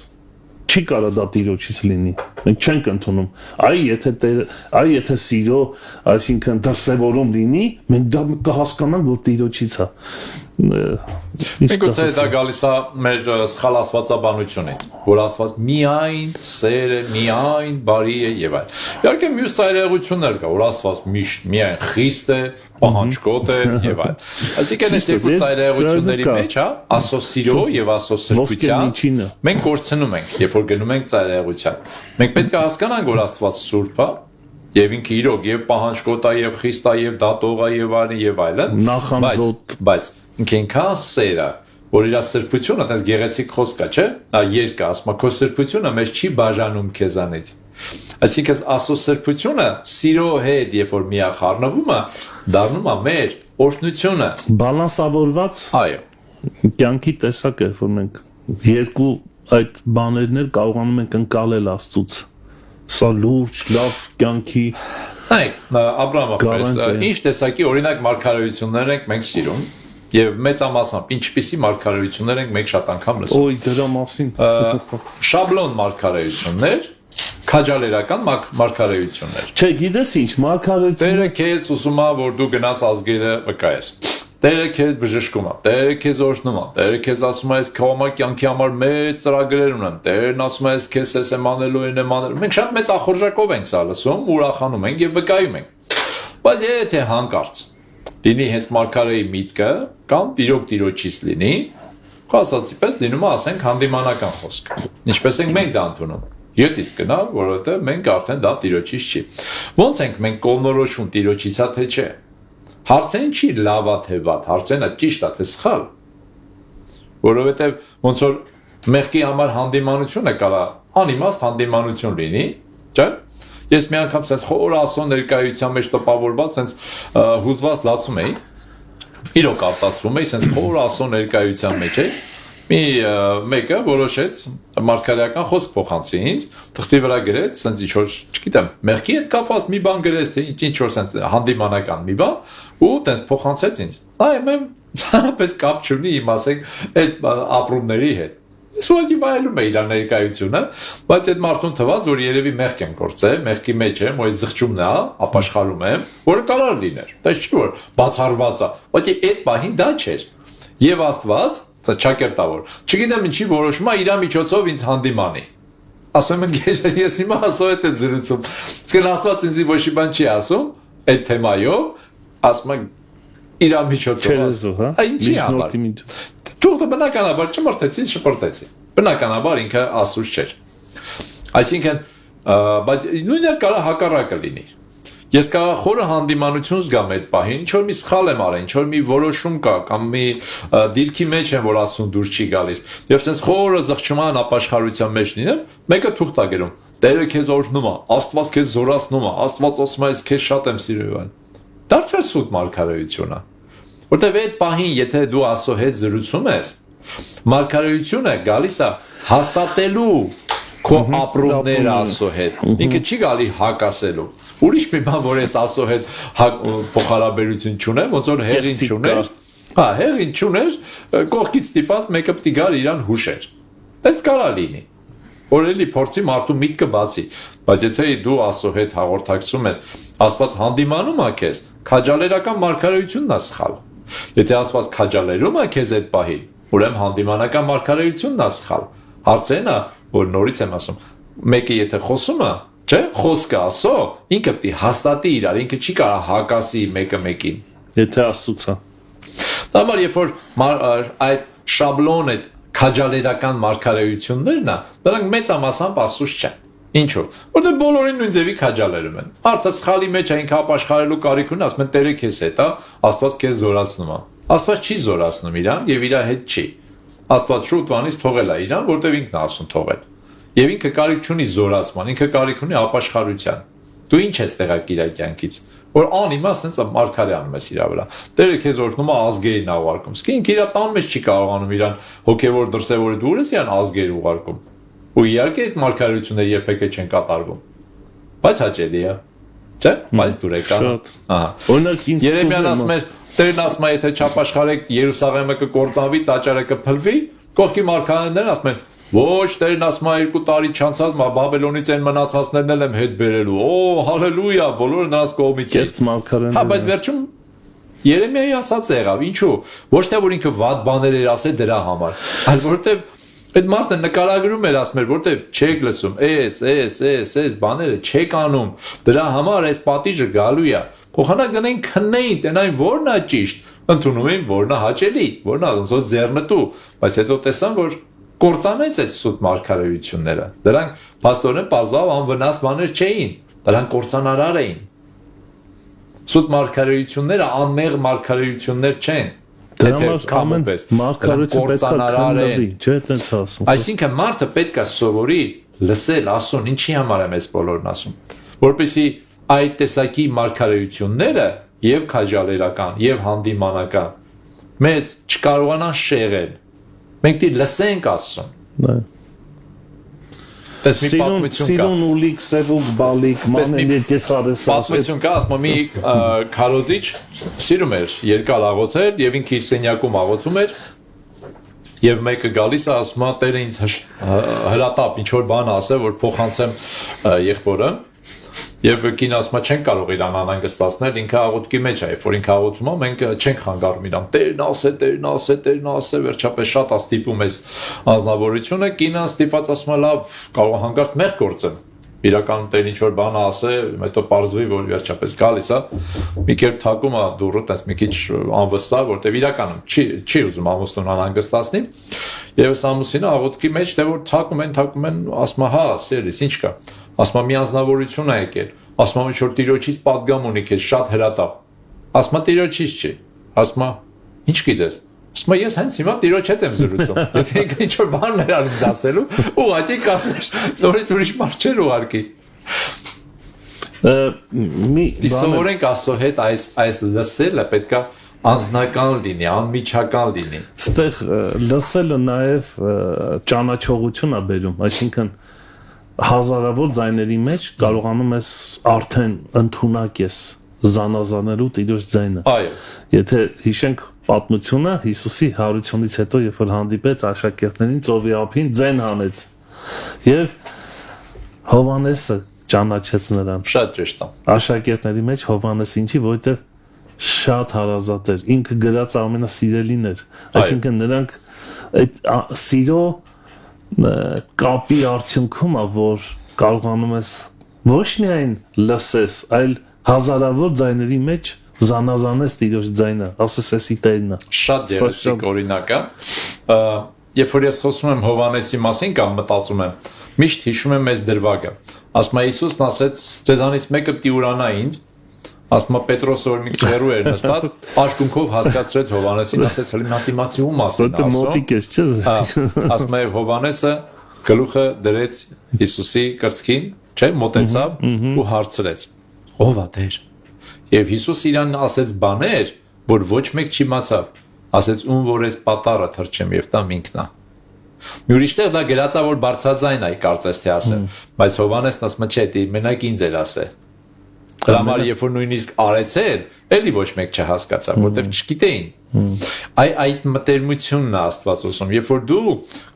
չի կարա դա Տիրոջից լինի։ Մենք չենք ընդունում։ Այ եթե սիրո, այսինքն դրսևորում լինի, մենք դա կհասկանանք, որ Տիրոջից է։ Մենք գուցե դա գալիս է մեր սխալ աստվածաբանությունից, որ Աստված միայն սեր է, միայն բարի է եւ այլ։ Իհարկե մյուս ծայրահեղություններ կա, որ Աստված միշտ միայն խիստ է, պահանջկոտ է եւ այլ։ Այսինքն այս երկու ծայրահեղությունների մեջ, հա, Աստծո սիրո եւ Աստծո սրբության մենք կորցնում ենք, երբ որ գնում ենք ծայրահեղության։ Մենք պետք է հասկանանք, որ Աստված սուրբ է եւ ինքը իրոք եւ պահանջկոտ է եւ խիստ է եւ դատող է եւ այլն, բայց ինքը ինքան սեր է, որ իր սրբությունը, այդպես գեղեցիկ խոսք է, չէ՞։ Երկը ասում է, քո սրբությունը մեզ չի բաժանում քեզանից։ Այսինքն Աստծո սրբությունը սիրո հետ, երբ որ միախառնվում է, դառնում է մեր օրհնությունը։ Բալանսավորված Այո։ կյանքի տեսակ է, որ մենք երկու այդ բաներներ կարողանում ենք ընկալել Աստծուց։ Սա լուրջ, լավ կյանքի Աբրահամը, ինչ տեսակի օրինակ մարգարեություններ ենք մենք սիրում եւ մեծամասամբ ինչպիսի մարգարեություններ ենք մենք շատ անգամ լսում։ Ոյ դրա մասին շաբլոն մարգարեություններ, քաջալերական մարգարեություններ։ Չէ, գիտես ինչ, մարգարեություն Տերը քեզ ուսում է, որ դու գնաս ազգերը վկայես։ Տերը քեզ բժշկում է, Տերը քեզ օրհնում է, Տերը քեզ ասում է, ես քո համար կյանքի համար մեծ ծրագրեր ունեմ, Տերն ասում է, ես քեզ ես եմ անելու, այն եմ անելու։ Մենք շատ մեծ ախորժակով ենք սա լսում, ուրախանում ենք եւ վկայում ենք։ Բայց եթե հանկարծ լինի հենց մարգարեի միտքը կամ Տիրոջից լինի, ասացի պես լինում է, ասենք, հանդիմանական խոսք։ Ինչպես ենք մենք դա ընդունում։ Ետ իսկ գնա, որովհետեւ մենք արդեն դա Տիրոջից չի։ Ոնց ենք մենք կողմնորոշում Տիրոջից է թե չէ։ Հարցեն չի լավա թե վատ, հարցենը ճիշտ է թե սխալ։ Որովհետև ոնց որ մեղքի համար հանդիմանությունը կարա անիմաստ հանդիմանություն լինի, չէ՞։ Ես մի անգամ sense խոր ասոն ներկայության մեջ տպավորված sense հուզված լացում էի։ Իրոք արտասվում էի sense խոր ասոն ներկայության մեջ էի։ Մի մեկը որոշեց մարգարեական խոսք փոխանցի ինձ, թղթի վրա գրեց, sense ինչ որ, չգիտեմ, մեղքի հետ կապված մի բան գրեց, թե ինչ որ sense հանդիմանական մի բան, ու տենց փոխանցեց ինձ։ Այ մեմ ցանապես կապ չունի իմ ասենք այդ ապրումների հետ։ Ես ուղղակի վայելում էի իր ներկայությունը, բայց այդ մարդուն թվաց, որ երևի մեղք եմ գործել, մեղքի մեջ եմ, ու այդ զղջումն է, ապաշխարում եմ, որը կարող լիներ։ Դա չի որ բացառված է, բայց այդ պահին դա չէր։ Եվ Աստված, սա ճակերտավոր, չգիտեմ ինչի որոշում է իր միջոցով ինձ հանդիմանի։ Ասում եմ ես հիմա ասում եմ զրուցում։ Իսկ Աստված ինձ ոչ մի բան չի ասում այդ թեմայով, ասում եմ իր միջոցով։ Ինչի համար։ Թողը բնականաբար չմրթեցին, շպրտեցի։ Բնականաբար ինքը ասուց չէր։ Այսինքն, բայց նույնը կարող հակառակը լինի։ Ես կարող խորը հանդիմանություն զգամ այդ պահին, ինչ որ մի սխալ եմ արել, ինչ որ մի որոշում կա կամ մի դիրքի մեջ եմ, որ ասում դուրս չի գալիս։ Եվ sense խորը զղջման ապաշխարության մեջ լինեմ, մեկը թուղթ է գրում։ Տերը քեզ օրհնում է, Աստված քեզ զորացնում է, Աստված ասում է, ես քեզ շատ եմ սիրում։ Դարձյալ սուտ մարգարեությունը։ Որտեւ այդ պահին, եթե դու Աստծո հետ զրուցում ես, մարգարեությունը գալիս է հաստատելու քո ապրումները Աստծո հետ։ Ինքը չի գալի հակասելու։ Ուրիշ մի բան, որ ես Աստծո հետ փոխհարաբերություն չունեմ, ոնց որ հեղին չուներ։ Հա, հեղին չուներ, կողքից ստիպած մեկը պիտի գար իրան հուշեր։ Դες կարա լինի։ Օրելի փորձի մարդու միտքը բացի, բայց եթե դու Աստծո հետ հաղորդակցում ես, Աստված հանդիմանում է քեզ, քաջալերական մարգարեությունն է սխալ։ Եթե Աստված քաջալերում է քեզ այդ պահին, ուրեմն հանդիմանական մարգարեությունն է սխալ։ Հարցն է, որ նորից եմ ասում, մեկը եթե խոսում է, չէ, խոսքը ասո, ինքը պիտի հաստատի իրար, ինքը չի կարող հակասի մեկը մեկին։ Եթե Աստծուց է։ Համար երբ որ այդ շաբլոն այդ քաջալերական մարգարեություններն է, դրանք մեծամասամբ Աստծուց չեն։ Ինչու՞։ Որտեղ բոլորին նույն ձևի քաջալերում են։ Մարդը սխալի մեջ է ինքը ապաշխարելու կարիք ունի, ասում են Տերը քեզ հետ է, Աստված քեզ զորացնում է։ Աստված չի զորացնում իրան եւ իր հետ չի։ Աստված շուտվանից թողել է իրան, որտեղ ինքն է ասում թողել։ Եվ ինքը կարիք չունի զորացման, ինքը կարիք ունի ապաշխարության։ Դու ինչ ես տեղակ իր կյանքից, որ անիմաստ sense մարգարե անում ես իր վրա։ Տերը քեզ օրհնում է ազգերին ուղարկում։ Իսկ ինքը իր տան մեջ չի կարողանում իրան հոգեվոր դրսևորի դու ես իրան ազգեր ուղարկում։ Ու իհարկե այդ մարգարեությունները երբեք չեն կատարվում։ Բայց հաճելի է։ Չէ՞, բայց դուրեկան։ Ահա։ Օրինակ ինձ Երեմիան ասում էր, Տերն ասում է, եթե չապաշխարեք Երուսաղեմը կկործանվի, տաճարը կփլվի, կողքի մարգարեներն ասում են, ոչ, Տերն ասում է 2 տարի չանցած, Բաբելոնից այն մնացածներն էլ եմ հետ բերելու։ Օ, հալելույա, բոլորը նրանց կողմից են։ Հա, բայց վերջում Երեմիայի ասած եղավ, ինչու։ Ոչ թե որ ինքը վատ բաներ էր ասել դրա համար, այլ որովհետև այդ մարդը նկարագրում էր ասում էր, որովհետև չեք լսում, էս բաները չեք անում, դրա համար այս պատիժը գալու է։ Փոխանակ գնային քննեին, տենային որն է ճիշտ, ընդունում էին որն է հաճելի, որն է ոնց ձեռնտու, բայց հետո տեսան, որ կործանեց այդ սուտ մարգարեությունները։ Դրանք փաստորեն բազով անվնաս բաներ չէին, դրանք կործանարար էին։ Սուտ մարգարեությունները անմեղ մարգարեություններ չեն։ Դրա համար մարգարեությունը պետք է քննվի, չէ՞ այդպես ասում։ Այսինքն մարդը պետք է սովորի լսել ասուն, ինչի համար եմ այս բոլորն ասում, որպեսզի այդ տեսակի մարգարեությունները եւ քաջալերական եւ հանդիմանական մեզ չկարողանան շեղել։ Մենք դի լսենք ասուն։ Տես մի պատմություն կա։ Սիրուն ուլիկ, սևուկ, բալիկ, մանելի կեսարես։ Պատմություն կա, ասում մի քարոզիչ սիրում էր երկար աղոթել եւ ինքը իր սենյակում աղոթում էր եւ մեկը գալիս է ասում է Տերը ինձ հրատապ ինչ որ բան ասել որ փոխանցեմ եղբորը եւ կին ասում է չեն կարող իրան անհանգստացնել ինքը աղոթքի մեջ է երբ որ ինքը աղոթում է մենք չենք խանգարում իրան Տերն ասե վերջապես շատ է ստիպում այս անznավորությունը կինը ստիպած ասում է լավ կարող հանգարտ մեղ գործեմ իրական Տերն ինչ որ բան ասե հետո պարզվի որ վերջապես գալիս է մի կերպ թակում է դուրը տես մի քիչ անվստահ որտեվ իրականում չի ուզում ամուսնուն անհանգստացնի եւ ամուսինը աղոթքի մեջ թե որ թակում են ասում է հա սիրելիս ինչ կա ասում մի անznավորություն է եկել ասում ինչ որ տիրոջից պատգամ ունի քեզ շատ հրատապ ասում տիրոջից չի ասում ինչ գիտես ասում ես հենց հիմա տիրոջ հետ եմ զրուցում եթե ինքը ինչ որ բան էր արում դասելու ուղղակի կասներ նորից ուրիշ մարդ չէր ուղարկի մի սովորենք Աստծո հետ այս լսելը պետքա անձնական լինի անմիջական լինի ստեղ լսելը նաև ճանաչողություն է բերում այսինքն հազարավոր ձայների մեջ կարողանում ես արդեն ընդունակ ես զանազանելու Տիրոջ ձայնը այո եթե հիշենք պատմությունը Հիսուսի հարությունից հետո երբ որ հանդիպեց աշակերտներին ծովի ափին ձեն հանեց եւ Հովհաննեսը ճանաչեց նրան շատ ճիշտ է աշակերտների մեջ Հովհաննես ինչի որովհետեւ շատ հարազատ էր ինքը գրած ամենասիրելին էր այսինքն նրանք այդ սիրո կապի արդյունքում է որ կարողանում ես ոչ միայն լսես այլ հազարավոր ձայների մեջ զանազանես Տիրոջ ձայնը ասես էսի Տերն է շատ երեսիկ օրինակ է երբ որ ես խոսում եմ Հովհաննեսի մասին կամ մտածում եմ միշտ հիշում եմ այս դրվագը ասում է Հիսուսն ասեց ձեզանից մեկը տիուրանա ինձ ասում է Պետրոսը որ մի քիչ հեռու էր նստած աշկունքով հասկացրեց Հովհաննեսին ասեց հələ նա դիմացի ում ասում դա մոտիկ է չէ ասում է Հովհաննեսը գլուխը դրեց Հիսուսի կրծքին չէ մոտեցավ ու հարցրեց ով է Տեր Եվ Հիսուս իրան ասեց բաներ, որ ոչ մեկ չիմացավ, ասեց ում որ ես պատարը թրջեմ եւ տամ ինքնա։ Մի ուրիշտեղ դա գրածա որ բարձրաձայն է կարծես թե ասել, բայց Հովհաննեսն ասում է չէ, դի մենակ ինձ էր ասել։ Դրա համար երբ որ նույնիսկ արեցել, էլի ոչ մեկ չհասկացավ, որտեվ չգիտեին։ Այդ մտերմությունն է Աստված ուսում, երբ որ դու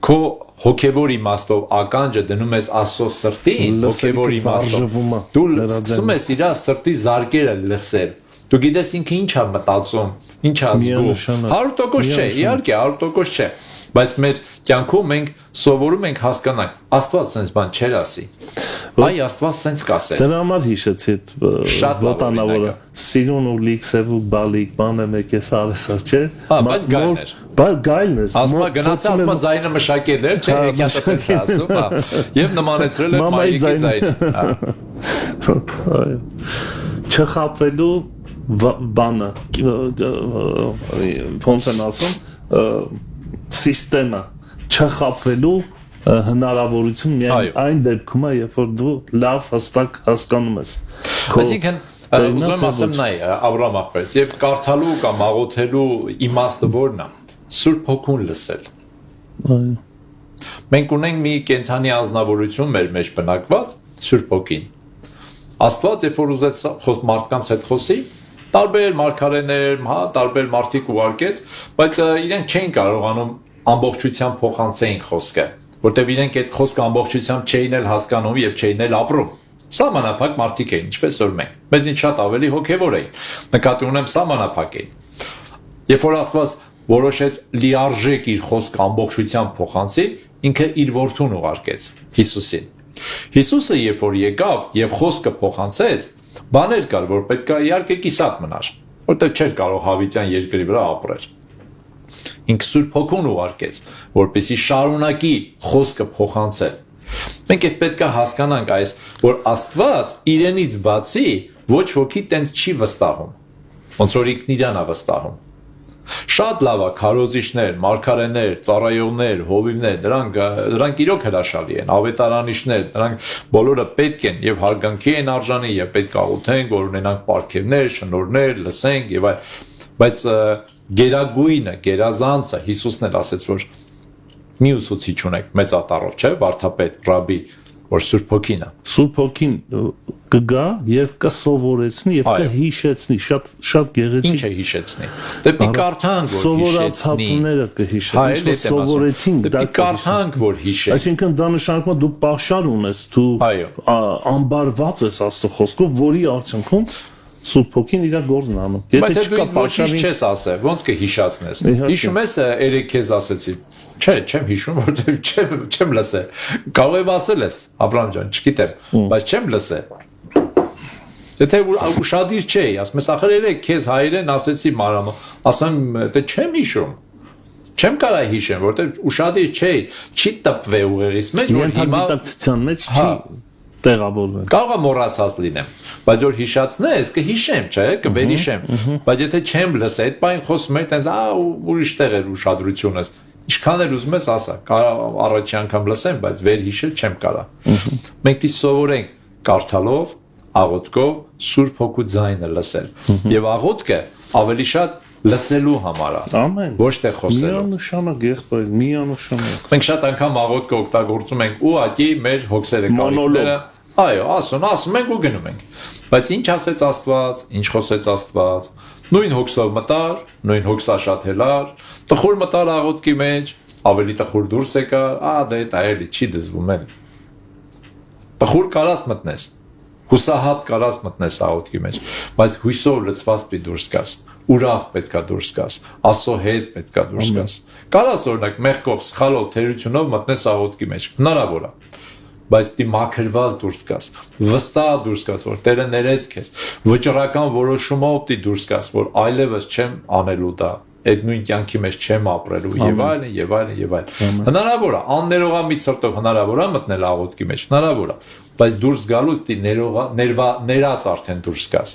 քո հոգևոր իմաստով ականջը դնում ես Աստծո սրտին, հոգևոր իմաստով, դու սկսում ես իր սրտի զարկերը լսել։ Դու գիտես ինքը ինչ է մտածում, ինչ է զգում։ 100% չէ, իհարկե 100% չէ, բայց մեր կյանքում մենք սովորում ենք հասկանալ, Աստված sense բան չեր ասի։ Այ Աստված sense կասել։ Դրա համար հիշեցի այդ վտանավորը։ Սիրուն ու լիք սևուկ բալիկ բանը մեկ էս արեսար չէ։ Հա, բայց գայլն էր։ Բայց գայլն էր։ Ասма գնացել ասма ձայնը մշակել էր, չէ, եկյատը ասում, հա։ Եվ նմանեցրել էր մայրիկի ձայնին։ Չխապվելու բանը ոնց են ասում սիստեմը չխապվելու հնարավորություն միայն այն դեպքում է երբ որ դու լավ հստակ հասկանում ես այսինքն ուզում եմ ասեմ նայ Աբրահամ աղբերս եւ կարդալու կամ աղոթելու իմաստը որն է Սուրբ Հոգուն լսել մենք ունենք մի կենթանի անznավորություն մեր մեջ բնակված Սուրբ Հոգին Աստված երբ որ ուզեց մարդկանց հետ խոսի տարբեր մարգարեներ, հա, տարբեր մարդիկ ուղարկեց, բայց իրենք չէին կարողանում ամբողջությամբ փոխանցեին խոսքը, որտեղ իրենք այդ խոսքը ամբողջությամբ չէին էլ հասկանում եւ չէին էլ ապրում։ Սահմանափակ մարդիկ էին, ինչպես որ մենք։ Մեզնից շատ ավելի հոգևոր էին։ Նկատի ունեմ սահմանափակ էին։ Երբ որ Աստված որոշեց լիարժեք իր խոսքը ամբողջությամբ փոխանցի, ինքը իր որդուն ուղարկեց Հիսուսին։ Հիսուսը երբ որ եկավ եւ խոսքը փոխանցեց, բաներ կար, որ պետք է իհարկե կիսատ մնար, որտեղ չէր կարող հավիտյան երկրի վրա ապրել։ Ինքը Սուրբ Հոգուն ուղարկեց, որպեսզի շարունակի խոսքը փոխանցել։ Մենք պետք է հասկանանք այս, որ Աստված իրենից բացի ոչ ոքի տենց չի վստահում, ոնց որ ինքն իրան է վստահում։ Շատ լավ է քարոզիչներ, մարգարեներ, ծառայողներ, հովիվներ, դրանք իրոք հրաշալի են, ավետարանիչներ, դրանք բոլորը պետք են եւ հարգանքի են արժանի եւ պետք է աղոթենք, որ ունենանք պարգևներ, շնորհներ, լսենք եւ այլ, բայց գերագույնը, գերազանցը Հիսուսն էլ ասեց, որ մի ուսուցիչ ունեք մեծ ատառով, չէ՞, վարդապետ, ռաբի, որ Սուրբ Հոգին է։ Սուրբ Հոգին կգա եւ կսովորեցնի եւ կհիշեցնի, շատ գեղեցիկ։ Ինչ է հիշեցնի։ Դեպի կարդանք, որ սովորացածները կհիշեցնի, սովորեցին, դեպի կարդանք, որ հիշեցնի։ Այսինքն դա նշանակում է դու պաշար ունես, դու ամբարված ես Աստծո խոսքով, որի արդյունքում Սուրբ Հոգին իր գործն անում։ Եթե չկա պաշարին չես ասել, ոնց կհիշացնես։ Հիշում ես երեք քեզ ասեցի։ Չէ, չեմ հիշում, որտեղ չեմ լսել։ Կարող եմ ասել ես, Աբրահամ ջան, չգիտեմ, բայց չեմ լսել։ Եթե ուշադիր չէի, ասում ես, ախր երեք քեզ հայերեն ասեցի մարամը, ասում եմ, դե չեմ հիշում։ Չեմ կարա հիշեմ, որտեղ ուշադիր չէի, չի տպվել ուղեղից մեջ, որ հիմա գիտակցության մեջ չի տեղավորվել։ Կարող է մոռացած լինեմ, բայց որ հիշացնես, կհիշեմ, չէ, կվերհիշեմ, բայց եթե չեմ լսել, այդ բան խոսում եմ, տենց ուրիշ տեղ էր ուշադրությունս։ Ինչքան էլ ուզում ես ասա, առաջի անգամ լսեմ, բայց վերհիշել չեմ կարա։ Մենք դի սովորենք կարդալով, աղոթքով Սուրբ Հոգու ձայնը լսել։ Եվ աղոթքը ավելի շատ լսելու համար է։ Ամեն։ Ոչ թե խոսելու։ Միանշանակ եղբայր, միանշանակ։ Մենք շատ անգամ աղոթքը օգտագործում ենք ուղղակի մեր հոգսերը կարիքները։ Այո, ասում ենք ու գնում ենք։ Բայց ինչ ասեց Աստված, ինչ խոսեց Աստված, նույն հոգսով մտար, նույն հոգսաշաթելար, տխուր մտար աղոթքի մեջ, ավելի տխուր դուրս եկա, դե դա էլի չի դզվում էլ։ Տխուր կարաս մտնես, հուսահատ կարաս մտնես աղոթքի մեջ, բայց հույսով լցված պիտի դուրս գաս, ուրախ պետքա դուրս գաս, Աստծո հետ պետքա դուրս գաս։ Կարաս օրինակ մեղքով, սխալով, թերությունով մտնես աղոթքի մեջ, հնարավոր է։ Բայց պիտի մաքրված դուրս գաս, վստահ դուրս գաս, որ Տերը ներեց քեզ, վճռական որոշումով պիտի դուրս գաս, որ այլևս չեմ անելու դա, այդ նույն կյանքի մեջ չեմ ապրելու եւ այլն եւ այլն եւ այլն։ Հնարավոր է, աններողամիտ սրտով հնարավոր է մտնել աղոթքի մեջ, հնարավոր է, բայց դուրս գալուց պիտի ներած արդեն դուրս գաս,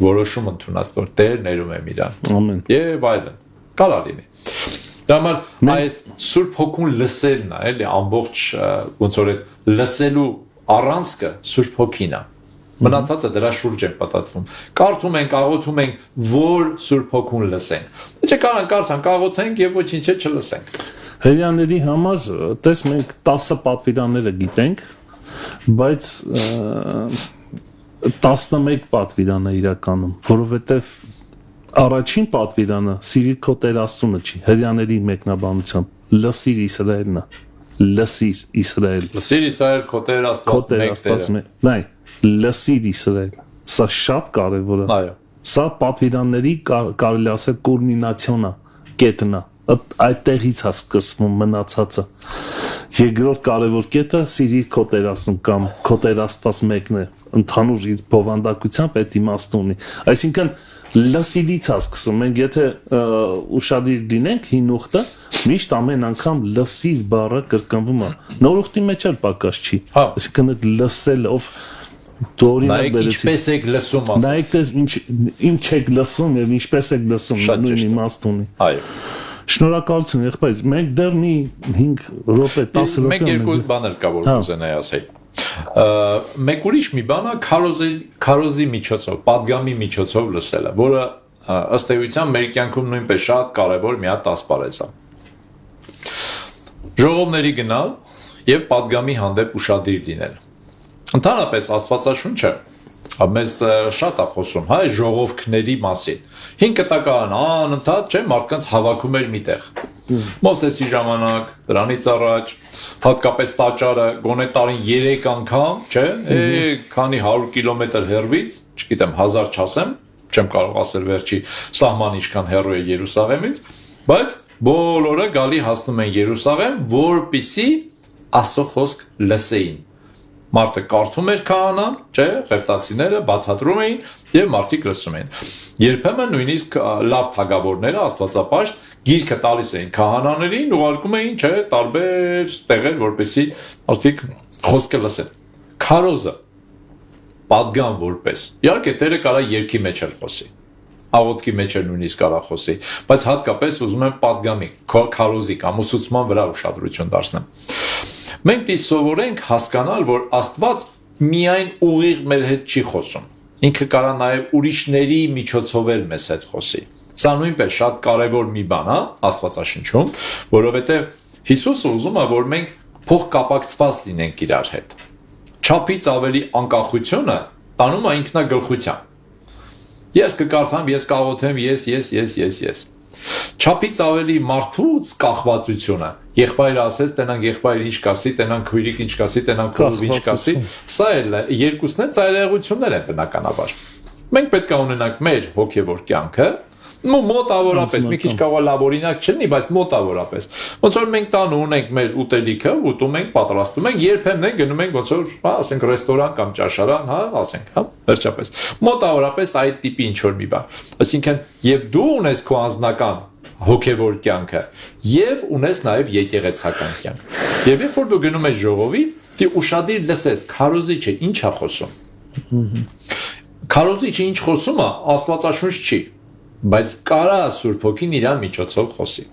որոշում ընդունած, որ Տերը ներում եմ իրան։ Ամեն։ Եվ այլն։ Կարա լինի։ Դա համար այս Սուրբ Հոգուն լսելն է, էլի ամբողջ ոնց որ այդ լսելու առանցքը Սուրբ Հոգին է։ Մնացածը դրա շուրջ են պատատվում։ Կարդում ենք, աղոթում ենք, որ Սուրբ Հոգուն լսենք։ Չէ՞ կարան կարդանք, աղոթենք եւ ոչինչ չլսենք։ Հрьяաների համար տես մենք 10 պատվիրանները գիտենք, բայց 11 պատվիրան է իրականում, որովհետեւ առաջին պատվիրանը սիրիր քո Տեր Աստծունը չի, հрьяաների մեկնաբանությամբ լսիր Իսրայելն է, լսիր Իսրայել։ Լսիր Իսրայել քո Տեր Աստված մեկ Տերը։ Նայ, լսիր Իսրայել։ Սա շատ կարևոր է։ Այո։ Սա պատվիրանների կարելի ասել կուլմինացիոն է, կետն է։ Այդտեղից է սկսվում մնացածը։ Երկրորդ կարևոր կետը սիրիր քո Տեր Աստծուն կամ քո Տեր Աստված մեկն է, ընդհանուր իր բովանդակությամբ այդ իմաստ ունի։ Այսինքն լսիլից է սկսում, մենք եթե ուշադիր լինենք հին ուխտը, միշտ ամեն անգամ լսիր բառը կրկնվում է։ Նոր ուխտի մեջ էլ պակաս չի։ Այսինքն այդ լսելով դորինակ բերեցի։ Ինչպես եք լսում ասած։ Նայեք դες ինչ եք լսում եւ ինչպես եք լսում, նույն իմաստ ունի։ Այո։ Շնորհակալություն եղբայր, մենք դեռ մի 5 րոպե 10 րոպե մենք երկու բաներ կա որ կուզենայի ասել։ Մեկ ուրիշ մի բան է քարոզի միջոցով, պատգամի միջոցով լսելը, որը ըստ էության մեր կյանքում նույնպես շատ կարևոր մի հատ ասպարեզ է։ Ժողովների գնալ եւ պատգամի հանդեպ ուշադիր լինել։ Ընդհանրապես Աստվածաշունչը մեզ շատ է խոսում, հա, ժողովքների մասին։ 5 կտակարան անընդհատ չէ մարդկանց հավաքում էր միտեղ։ Մոսեսի ժամանակ, դրանից առաջ, հատկապես տաճարը գոնե տարին 3 անգամ, չէ, քանի 100 կիլոմետր հեռվից, չգիտեմ, 1000 չասեմ, չեմ կարող ասել վերջի սահմանը ինչքան հեռու է Երուսաղեմից, բայց բոլորը գալի հասնում են Երուսաղեմ, որպեսզի Աստծո խոսք լսեին։ Մարդը կարդում էր քահանան, չէ, ղևտացիները բացատրում էին եւ մարդիկ լսում էին։ Երբեմն նույնիսկ լավ թագավորները, աստվածապաշտ, գիրքը տալիս էին քահանաներին, ուղարկում էին, չէ, տարբեր տեղեր, որպեսզի մարդիկ խոսքը լսեն։ Քարոզը պատգամ որպես։ Իհարկե Տերը կարա երգի մեջ էլ խոսի։ Աղոթքի մեջ էլ նույնիսկ կարա խոսի, բայց հատկապես ուզում եմ պատգամի, քարոզի կամ ուսուցման վրա ուշադրություն դարձնեմ։ Մենք դի սովորենք հասկանալ, որ Աստված միայն ուղիղ մեր հետ չի խոսում։ Ինքը կարա նաև ուրիշների միջոցով էլ մեզ հետ խոսի։ Սա նույնպես շատ կարևոր մի բան է Աստվածաշնչում, որովհետև Հիսուսը ուզում է, որ մենք փոխկապակցված լինենք իրար հետ։ Չափից ավելի անկախությունը տանում է ինքնագլխության։ Ես կկարդամ, ես կաղոթեմ, ես։ Չափից ավելի մարդուց կախվածությունը, եղբայրը ասեց, տենանք եղբայր ինչ կասի, տենանք քույրիկ ինչ կասի, տենանք քույր ինչ կասի, սա էլ երկուսն է ծայրահեղություններ են բնականաբար։ Մենք պետք է ունենանք մեր հոգևոր կյանքը, մոտավորապես, մի քիչ կարող է լավ օրինակ չլինի, բայց մոտավորապես։ Ոնց որ մենք տանը ունենք մեր ուտելիքը, ուտում ենք, պատրաստում ենք, երբեմն գնում ենք ոնց որ, հա, ասենք ռեստորան կամ ճաշարան, հա, ասենք, հա, վերջապես։ Մոտավորապես այդ տիպի ինչ որ մի բան։ Այսինքն, եւ դու ունես քո անձնական հոգևոր կյանքը եւ ունես նաեւ եկեղեցական կյանք։ Եվ երբ որ դու գնում ես ժողովի, դի ուշադիր լսես, քարոզիչը ինչ է խոսում։ Քարոզիչը ինչ խոսում է, Աստվածաշունչ չի, բայց կարա Սուրբ Հոգին իր միջոցով խոսի։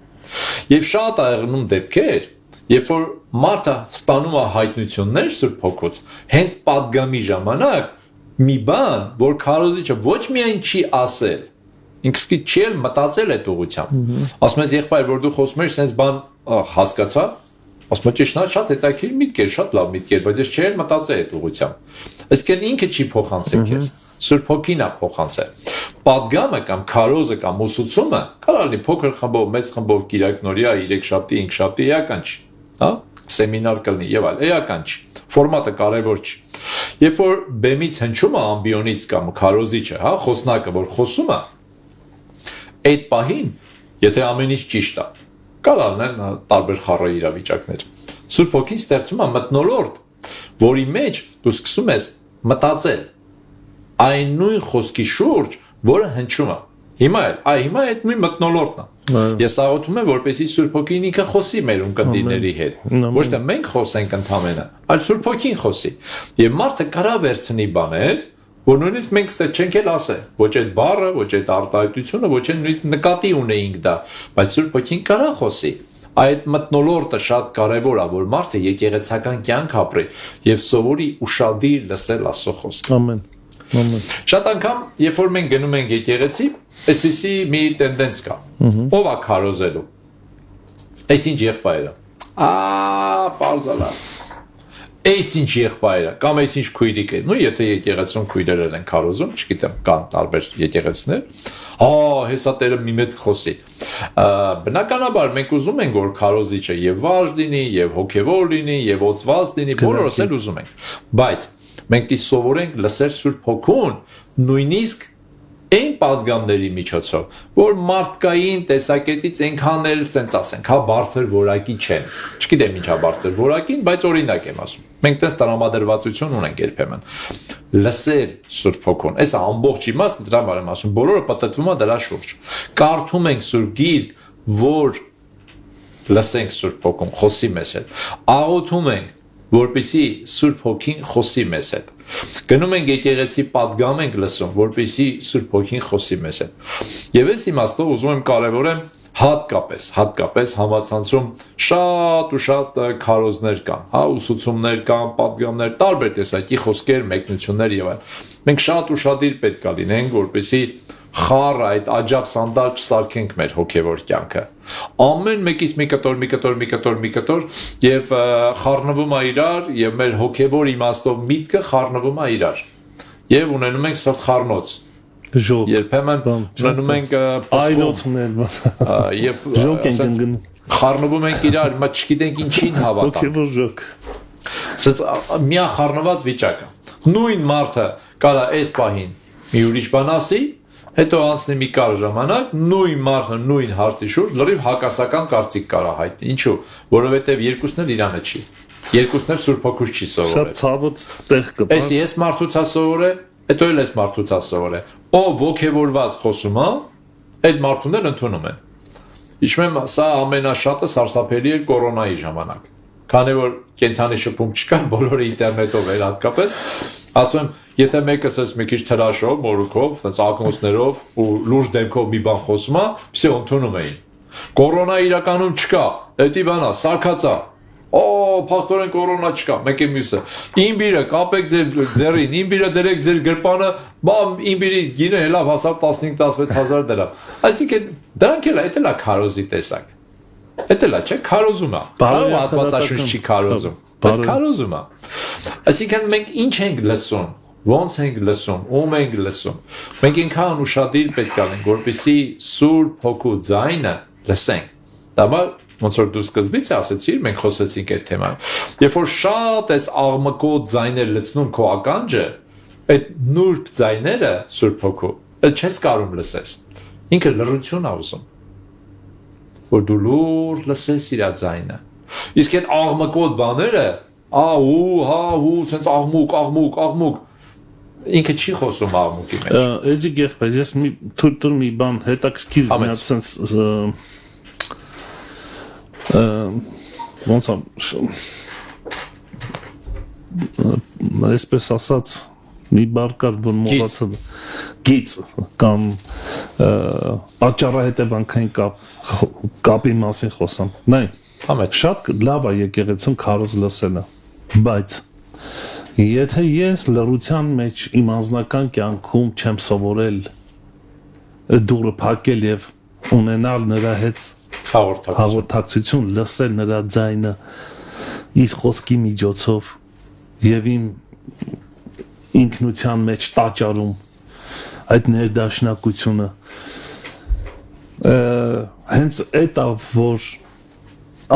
Եվ շատ է եղնում դեպքեր, երբ որ մարդը ստանում է հայտնություններ Սուրբ Հոգուց, հենց պատգամի ժամանակ մի բան, որ քարոզիչը ոչ միայն չի ասել, ինքսկի չի էլ մտածել այդ ուղղությամբ։ Ասում ես եղբայր, որ դու խոսում ես, sense բան հասկացա, ասում ես ճիշտ է, շատ հետաքրքիր միտք էր, շատ լավ միտք էր, բայց ես չի էլ մտածել այդ ուղղությամբ։ Այսինքն ինքը չի փոխանցել քեզ, Սուրբ Հոգին է փոխանցել։ Պատգամը կամ քարոզը կամ ուսուցումը կարող լինի փոքր խմբով, մեծ խմբով, կիրակնորյա, 3 շաբթի, 5 շաբթի, էական չի, հա, սեմինար կլինի եւ այլ, էական չի։ Ֆորմատը կարևոր չի։ Երբ որ բեմից հնչում է ամբիոնից կամ քարոզիչը, հա, խոսնակը, որ խոսում է, այդ պահին, եթե ամեն ինչ ճիշտ է, կարող լինեն տարբեր խառը իրավիճակներ։ Սուրբ Հոգին ստեղծում է մթնոլորտ, որի մեջ դու սկսում ես մտածել այն նույն խոսքի շուրջ, որը հնչում է։ Հիմա այդ նույն մթնոլորտն է։ Ես աղոթում եմ, որպեսզի Սուրբ Հոգին ինքը խոսի մեր ունկնդիրների հետ։ Ոչ թե մենք խոսենք ընդհանրապես, այլ Սուրբ Հոգին խոսի։ Եվ մարդը կարա վերցնի բաներ, որ նույնիսկ մենք չենք էլ ասել, ոչ այդ բառը, ոչ այդ արտահայտությունը, ոչ այն նույնիսկ նկատի ունեինք դա, բայց Սուրբ Հոգին կարա խոսի։ Այդ մթնոլորտը շատ կարևոր է, որ մարդը եկեղեցական կյանք ապրի եւ սովորի ուշադիր լսել Աստծո խոսքը։ Ամեն։ Շատ անգամ, երբ որ մենք գնում ենք եկեղեցի, այսպեսի մի տենդենս կա։ Ով է քարոզելու։ Այսինչ եղբայրը։ Պարզալա։ Այսինչ եղբայրը, կամ այսինչ քույրիկ է։ Նույն եթե եկեղեցում քույրեր են քարոզում, չգիտեմ, կան տարբեր եկեղեցիներ։ Հեսա Տերը մի մեծ խոսի։ Բնականաբար մենք ուզում ենք, որ քարոզիչը եւ վարժ լինի, եւ հոգեվոր լինի, եւ օծված լինի, բոլորս էլ ուզում ենք։ Բայց մենք դի սովորենք լսել Սուրբ Հոգուն նույնիսկ այն պատգամների միջոցով, որ մարդկային տեսակետից այնքան էլ sense ասենք, հա բարձր որակի չեն։ Չգիտեմ ինչա բարձր որակին, բայց օրինակ եմ ասում։ Մենք տես տրամադրվածություն ունենք երբեմն։ Լսել Սուրբ Հոգուն։ Այս ամբողջ իմաստը դրա համար եմ ասում, բոլորը պատտվում է դրա շուրջ։ Կարդում ենք Սուրբ Գիրք, որ լսենք Սուրբ Հոգուն, խոսի մեզ հետ։ Աղոթում ենք, որպեսզի Սուրբ Հոգին խոսի մեզ հետ։ Գնում ենք եկեղեցի պատգամ ենք լսում, որպեսզի Սուրբ Հոգին խոսի մեզ հետ։ Եվ այս իմաստով ուզում եմ կարևորեմ հատկապես համացանցում շատ ու շատ քարոզներ կան, հա, ուսուցումներ կան, պատգամներ, տարբեր տեսակի խոսքեր, մեկնություններ եւ այլն։ Մենք շատ ուշադիր պետք է լինենք, որպեսզի խառը այդ աջապ սանդալ չսարքենք մեր հոգևոր կյանքը։ Ամեն մեկից մի կտոր եւ խառնվում է իրար եւ մեր հոգևոր իմաստով միտքը խառնվում է իրար։ եւ ունենում ենք սրտխառնոց։ Ժոկ։ Երբեմն ունենում ենք այրոցներ, եւ ժոկ են գնգն։ խառնվում ենք իրար, հիմա չգիտենք ինչին հավատալ։ Ոգևոր ժոկ։ Սենց միա խառնված վիճակը։ Նույն մարդը կարա այս պահին մի ուրիշ բան ասի, հետո անցնի մի կարճ ժամանակ, նույն մարդը նույն հարցի շուրջ լրիվ հակասական կարծիք կարա հայտնի։ Ինչու՞, որովհետեւ երկուսն էլ իրանը չի։ Երկուսն էլ Սուրբ Հոգուց չի սովորել։ Շատ ցավոտ տեղ կպա։ Այս ես մարդուցա սովորել, հետո էլ ես մարդուցա սովորել։ Ով ոգևորված խոսում է, այդ մարդուն էլ ընդունում են։ Իշխում եմ, սա ամենաշատը սարսափելի էր կորոնայի ժամանակ։ Քանի որ կենթանի շփում չկար, բոլորը ինտերնետով էր հատկապես, ասում եմ, եթե մեկս էս մի քիչ թրաշով, մորուքով, այնց ակնոցներով ու լուրջ դեմքով մի բան խոսում է, всё ընդունում էին։ Կորոնա իրականում չկա, դա բանա, սարքածա։ Օ, փաստորեն կորոնա չկա, մեկ է մյուսը։ Իմբիրը կապեք ձեր ձեռին, իմբիրը դրեք ձեր գրպանը, բամ իմբիրի գինը հելավ հասավ 15-16,000 դրամ։ Այսինքն դրանք էլ է քարոզի տեսակ։ Դա լա չէ, քարոզում է։ Կարող Աստվածաշունչ չի քարոզում, բայց քարոզում է։ Այսինքն մենք ինչ ենք լսում, ոնց ենք լսում, ում ենք լսում։ Մենք ինքան ուշադիր պետք է լինենք, որպեսզի Սուրբ Հոգու ձայնը լսենք։ Դա ոնց որ դու սկզբից ասեցիր, մենք խոսեցինք այդ թեման։ Երբ որ շատ էս աղմկոտ ձայներ լսնում քո ականջը, այդ նուրբ ձայները Սուրբ Հոգու, չես կարող լսես։ Ինքը լռություն է ուզում։ Որ դու լուր լսես իր ձայնը։ Իսկ այդ աղմկոտ բաները, սենց աղմուկ, ինքը չի խոսում աղմուկի մեջ։ Էջի գեղբայր, ես թույլ մի բան հետաքրքիր մի սենց ոնց այսպես ասած մի բարկար որ մոռացել գիծ կամ աճառահետևանքային կապի մասին խոսամ։ Նայ, շատ լավ է եկեղեցուն քարոզ լսելը, բայց եթե ես լռության մեջ իմ անձնական կյանքում չեմ սովորել դուրը փակել եւ ունենալ նրա հետ հաղորդակցություն, լսել նրա ձայնը իր խոսքի միջոցով եւ իմ ինքնության մեջ տաճարում այդ ներդաշնակությունը հենց այդ որ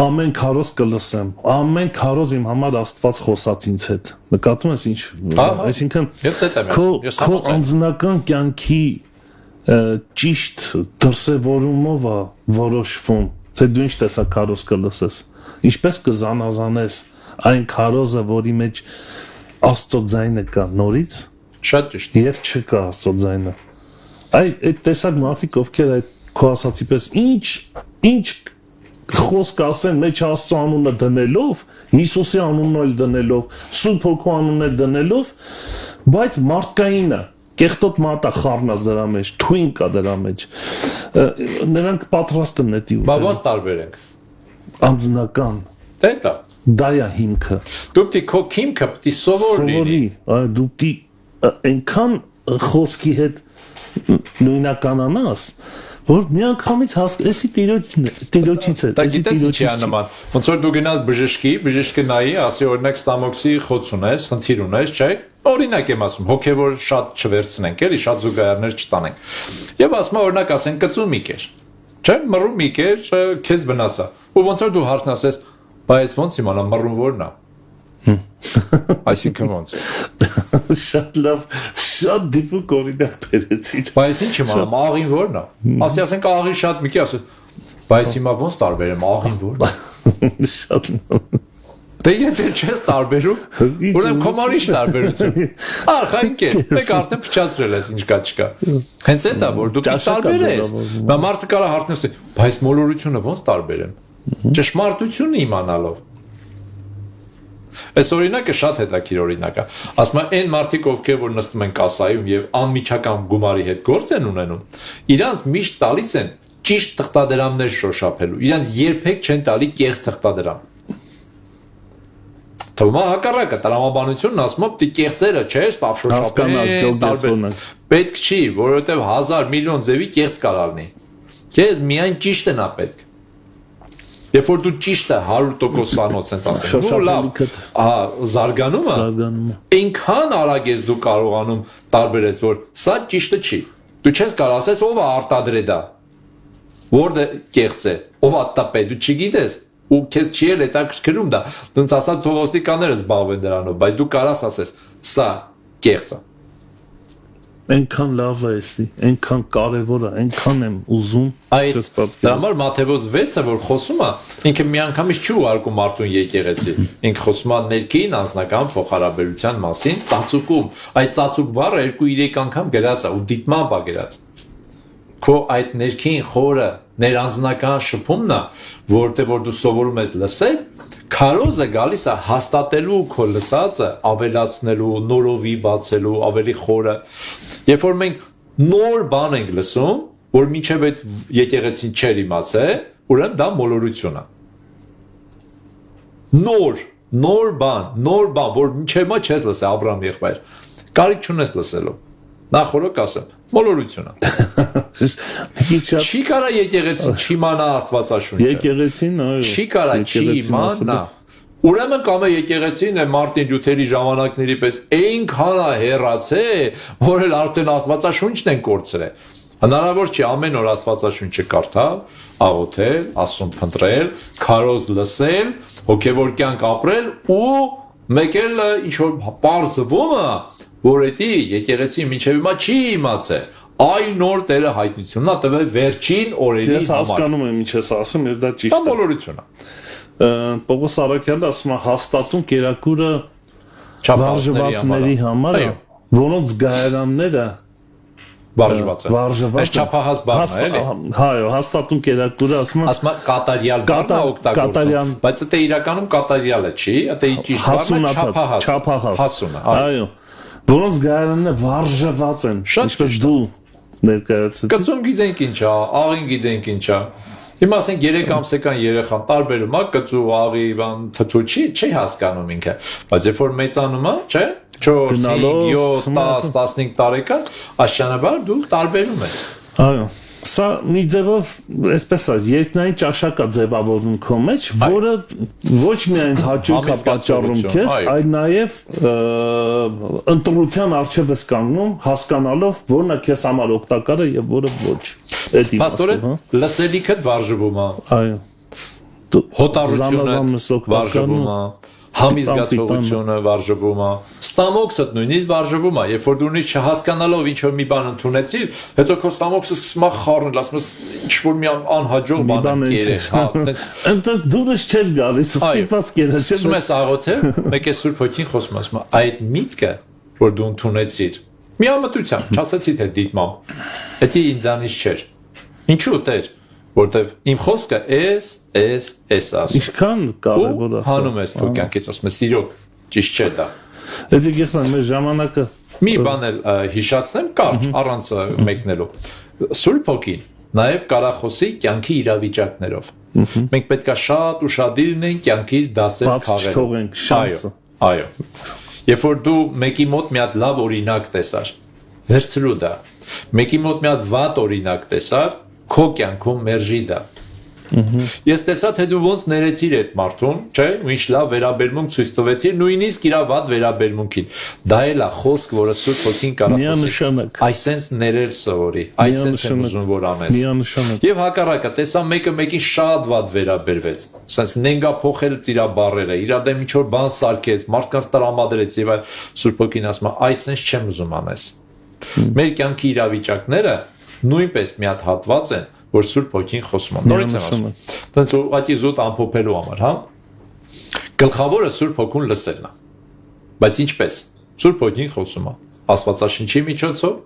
ամեն քարոզ կլսեմ, ամեն քարոզ իմ համար Աստված խոսած ինձ հետ։ Նկատում ես ինչ, այսինքն քո անձնական կյանքի ճիշտ դրսևորումով է որոշվում, թե դու ինչ տեսակ քարոզ կլսես, ինչպես կզանազանես այն քարոզը, որի մեջ Աստծո ձայնը կա նորից, շատ ճիշտ, եւ չկա Աստծո ձայնը։ Այդ տեսակ մարդիկ, ովքեր այդ քո ասացի պես ինչ խոսք ասեն մեջ Աստծո անունը դնելով, Հիսուսի անունն էլ դնելով, Սուրբ Հոգու անունն էլ դնելով, բայց մարդկայինը կեղտոտ մատա խառնած դրա մեջ, թույն կա դրա մեջ։ Նրանք պատրաստ են նետի ուտել։ Բա ո՞նց տարբերենք։ Անձնական։ Դա դա է հիմքը։ Դու պիտի քո հիմքը պիտի սովոր լինի։ Դու պիտի այնքան խոսքի հետ նույնականանաս, որ միանգամից հասկացի տիրոջից է։ Դա գիտես ինչի է նման։ Ոնց որ դու գնաս բժշկի նայի, ասի օրինակ ստամոքսի խոց ունես, խնդիր ունես, չէ՞։ Օրինակ եմ ասում, հոգևոր շատ չվերցնենք, էլի շատ զուգահեռներ չտանենք։ Եվ ասում օրինակ ասեն կծումիկ էր։ Չէ՞, մռումիկ էր, քեզ վնասա։ Ու ոնց որ դու հարցն ասես, բայց ոնց իմանամ մռում որն է։ Այսինքն ոնց։ Շատ լավ, շատ դիպուկ օրինակ բերեցիր։ Բայց ինչ իմանամ, աղին որն է։ Ասենք աղի շատ մի քիչ ասես, բայց հիմա ոնց տարբերեմ աղին որն է։ Շատ լավ։ Դե եթե չես տարբերում, ուրեմն կոմարիշ տարբերություն։ Արխայինք է, մեկ արդեն փչացրել ես ինչ կա չկա։ Հենց այդ է, որ դու տարբերես։ Բա մարդը կարա հարցնես, բայց մոլորությունը ոնց տարբերեմ։ Ճշմարտությունը իմանալով։ Այս օրինակը շատ հետաքրքիր օրինակ է։ Ասում եմ, այն մարդիկ, ովքեր որ նստում են կասայում եւ անմիջական գումարի հետ գործ են ունենում, իրանց միշտ տալիս են ճիշտ թղթադրամներ շոշափելու։ Իրանց երբեք չեն տալի կեղծ թղթադրամ։ Թվում է հակառակը, տրամաբանությունն ասում է, պիտի կեղծերը, չէ, շոշափեն։ Պետք չի, որովհետեւ 1000 միլիոն ձևի կեղծ կարող լինի։ Քեզ միայն ճիշտն է պետք։ Երբ որ դու ճիշտը 100%-անոց sense ասեմ, ու լավ, զարգանումը այնքան արագ ես դու կարողանում տարբերես, որ սա ճիշտը չի։ Դու չես կարող ասես ով է արտադրե դա։ Որը կեղծ է, ով է տպե, դու չգիտես, ու քեզ չի էլ հետաքրքրում դա։ Դենց ասած թողոստիկանները զբաղվեն դրանով, բայց դու կարաս ասես, սա կեղծ է։ Այնքան լավ է էսի, այնքան կարևոր է, այնքան եմ ուզում։ Դրա համար Մատթեոս 6-ը որ խոսում է, ինքը միանգամից չի ուղարկում մարդուն եկեղեցի։ Ինքը խոսում է ներքին անձնական փոխհարաբերության մասին, ծածուկում։ Այդ ծածուկ բառը 2-3 անգամ գրած է ու դիտմամբ է գրած։ Քո այդ ներքին խորը ներանձնական շփումն է, որտեղ որ դու սովորում ես լսել, քարոզը գալիս է հաստատելու քո լսածը, ավելացնելու, նորովի բացելու, ավելի խորը։ Երբ որ մենք նոր բան ենք լսում, որ մինչև այդ եկեղեցին չեր իմացել, ուրեմն դա մոլորություն է։ Նոր բան, որ մինչև մա չես լսել Աբրահամ եղբայր։ Կարիք չունես լսելու։ Նախորդ ասեմ, մոլորություն է։ Չի կարա եկեղեցին չիմանա Աստվածաշունչը։ Եկեղեցին, այո։ Չի կարա չիմանա։ Ուրեմն կամ է եկեղեցին է Մարտին Լյութերի ժամանակների պես այնքան է հեռացել, որ էլ արդեն Աստվածաշունչն են կորցրել։ Հնարավոր չի ամեն օր Աստվածաշունչը կարդալ, աղոթել, Աստծուն փնտրել, քարոզ լսել, հոգևոր կյանք ապրել ու մեկ էլ ինչ որ պարզվում է, որ էդի եկեղեցին մինչև հիմա չի իմացել։ Այ նոր Տերը հայտնությունն է տվել վերջին օրերի համար։ Ես հասկանում եմ ինչ ես ասում, եւ դա ճիշտ է։ Դա մոլորություն է։ Պողոս Արաքյալը ասում է հաստատուն կերակուրը վարժվածների համար է, որոնց գայարանները վարժված է։ Այս չափահաս բառն է, էլի։ Հայո, հաստատուն կերակուրը ասում է կատարյալ բառն է օգտագործում, բայց դա իրականում կատարյալը չի, դա ճիշտ բառն է չափահաս։ Հասունը, այո։ Որոնց գայարանները վարժված են, ինչպես դու ներկայացրեցի։ Կծում գիտենք ինչ է, աղին գիտենք ինչ է։ Հիմա ասենք 3 ամսական երեխան տարբերում է կծու, աղի, բան, թթու չի հասկանում ինքը, բայց երբ որ մեծանում է, չէ՞, 4, 5, 7, 10, 15 տարեկան, աշճանաբար դու տարբերում ես։ Այո։ Սա մի ձևով, այսպես է, երկնային ճաշակ է ձևավորվում քո մեջ, որը ոչ միայն հաճույք է պատճառում քեզ, այլ նաև ընտրության առջև ես կանգնում, հասկանալով, որն է քեզ համար օգտակար է եւ որը ոչ։ Պաստորեն, լսելիքդ վարժվում է։ Այո։ Հոտառությունը վարժվում է։ Համիզգացողությունը վարժվում է, ստամոքսդ նույնիսկ վարժվում է, երբ որ դու նույնիսկ չհասկանալով ինչ որ մի բան ընդունեցիր, հետո քո ստամոքսը սկսում է խառնել, ասում ես ինչ որ մի անհաջող բան եմ կերել, հա, այնտեղ դուրս չեր գալիս, ստիպված կերես։ Սկսում ես աղոթել, մեկ է Սուրբ Հոգին խոսում է, ասում է, այդ միտքը, որ դու ընդունեցիր, միամտությամբ, չասեցի թե դիտմամբ, դա ինձանից չէր։ Ինչու՞ Տեր, որտեվ իմ խոսքը էս ասում։ Ինչքան կարևոր է։ Հանում ես քո կյանքից, ասում ես, իրոք ճիշտ չէ դա։ Եթե գիտեմ, մեր ժամանակը մի բան էլ հիշացնեմ, կարճ, առանց մեկնելու։ Սուրբ Հոգին նաև կարախոսի կյանքի իրավիճակներով։ Մենք պետք է շատ ուշադիր լինենք կյանքից դասեր քաղել։ Թողենք շանսը։ Այո։ Երբ որ դու մեկի մոտ մի հատ լավ օրինակ տեսար, վերցրու դա։ Մեկի մոտ մի հատ վատ օրինակ տեսար, քո կյանքում մերժի դա։ Ես տեսա թե դու ոնց ներեցիր այդ մարդուն, չէ՞, ու ինչ լավ վերաբերմունք ցույց տվեցիր, նույնիսկ իր վատ վերաբերմունքին։ Դա էլ է խոսք, որը Սուրբ Հոգին կարող է։ Այսենց ներել սովորի, այսենց եմ ուզում որ անես։ Եվ հակառակը, տեսա մեկը մեկին շատ վատ վերաբերվեց, ասենց նենգա փոխել իր բառերը, իր դեմ ինչ որ բան սարքեց, մարդկանց տրամադրեց եւ այլ, Սուրբ Հոգին ասում է, այսենց չեմ ուզում անես։ Մեր կյանքի իրավիճակները նույնպես մի հատ հատված են, որ Սուրբ Հոգին խոսում է։ Նորից եմ ասում։ Դրանց ուղղակի զուտ ամփոփելու համար, հա։ Գլխավորը Սուրբ Հոգուն լսելն է։ Բայց ինչպես։ Սուրբ Հոգին խոսում է Աստվածաշնչի միջոցով,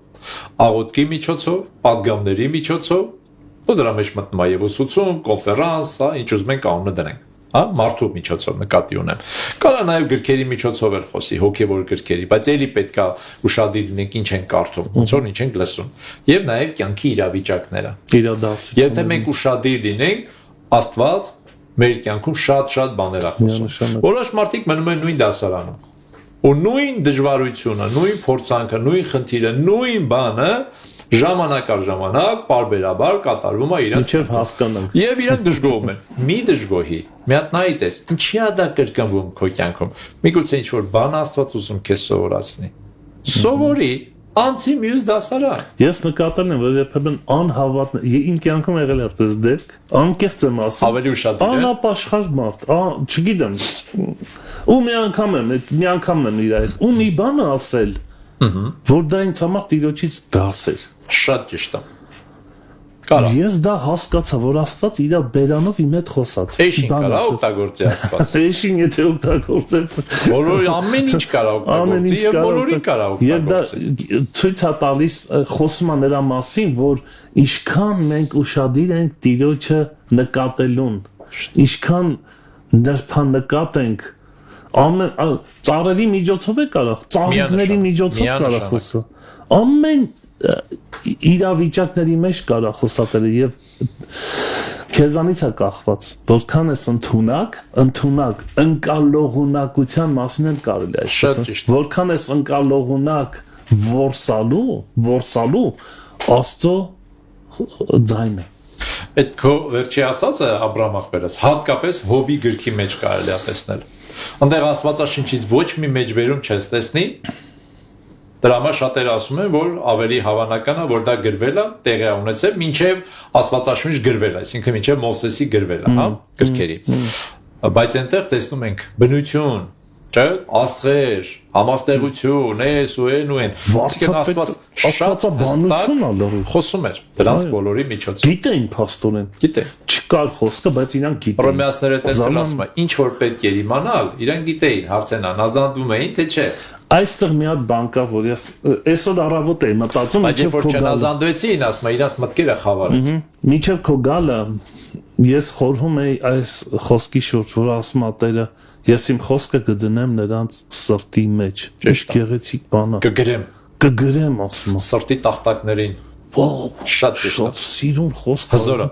աղոթքի միջոցով, պատգամների միջոցով, ու դրա մեջ մտնում է եւ ուսուցում, կոնֆերանս, հա, ինչ ուզում ենք անունը դնենք։ Հա, մարդու միջոցով նկատի ունեմ։ Կարա նաև գրքերի միջոցով էլ խոսի, հոգևոր գրքերի, բայց ելի պետքա ուշադիր լինենք ինչ ենք կարդում, ոնց որ ինչ ենք լսում, եւ նաև կյանքի իրավիճակները։ Իրադարձություն։ Եթե մենք ուշադիր լինենք, Աստված մեր կյանքում շատ բաներ է խոսում։ Որոշ մարդիկ մնում են նույն դասարանում։ Ու նույն դժվարությունը, նույն փորձանքը, նույն խնդիրը, նույն բանը Ժամանակ առ ժամանակ բարբերաբար կատարվում է իրենց Ինչև հասկանանք։ Եվ իրենք դժգոհում են։ Մի դժգոհի։ Մի հատ նայ տես, ինչի է դա կրկնվում քո կյանքում։ Միգուցե ինչ որ բան Աստված ուզում քեզ սովորացնի։ Սովորի, անցի մյուս դասարան։ Ես նկատել եմ, որ երբեմն անհավատն իմ կյանքում եղել է այդպես դեպք, անկեղծ եմ ասում։ Ավելի ուշադիր է։ Անապաշխար մարդ, չգիտեմ։ Ու մի անգամն եմ իր հետ, ու մի բան ասել, որ դա ինձ համար Տիրոջից դաս էր։ Շատ ճիշտ է։ Կարա։ Ես դա հասկացա, որ Աստված իր բերանով իմ հետ խոսաց։ Էշին կարա օգտագործի Աստված։ Էշին եթե օգտագործեց։ Բոլորի ամեն ինչ կարա օգտագործի եւ բոլորին կարա Եվ դա օգտագործի։ ցույց է տալիս խոսում է նրա մասին, որ ինչքան մենք ուշադիր ենք Տիրոջը նկատելուն, ինչքան նրբանկատ ենք ամեն ծառերի միջոցով է կարող, ծաղիկների միջոցով կարող խոսը։ Ամեն իրավիճակների մեջ կարա խոսակցել եւ քեզանից է կախված որքան ես ընդունակ ընկալողունակության մասին էլ կարելի է Շատ ճիշտ։ որքան ես ընկալողունակ որսալու Աստծո ձայնը Այդ քո վերջի ասածը Աբրահամ ախպերս հատկապես Հոբի գրքի մեջ կարելի է տեսնել։ Այնտեղ Աստվածաշնչից ոչ մի մեջբերում չես տեսնի։ Դրա համար շատերը ասում են, որ ավելի հավանական է, որ դա գրվել է, տեղի ունեցել, մինչև Աստվածաշունչ գրվել է, այսինքն մինչև Մովսեսի գրվել է, հա, գրքերի։ Բայց այնտեղ տեսնում ենք բնություն, չէ՞, աստղեր, համաստեղություն, էս ու այն։ Այսինքն Աստվածաբանություն է լրիվ խոսում էր դրանց բոլորի միջոցով։ գիտեին փաստորեն Գիտե։ չկար խոսքը բայց իրանք գիտեին Հռոմեացիները տեսել ասում է, ինչ որ պետք էր իմանալ, իրանք գիտեին, հարցենան, ազանդվում էին, թե չէ։ այստեղ մի հատ բան կա որ ես այսօր առավոտ էի մտածում Բայց երբ որ չնազանդվեցին, ասում է, իրաց մտքերը խավարեց։ Միջև քո գալը ես խորհում էի այս խոսքի շուրջ որ ասում է Տերը ես իմ խոսքը կդնեմ նրանց սրտի մեջ ինչ գեղեցիկ բան է կգրեմ ասում է Սրտի տախտակներին շատ շատ սիրուն խոսք հզորը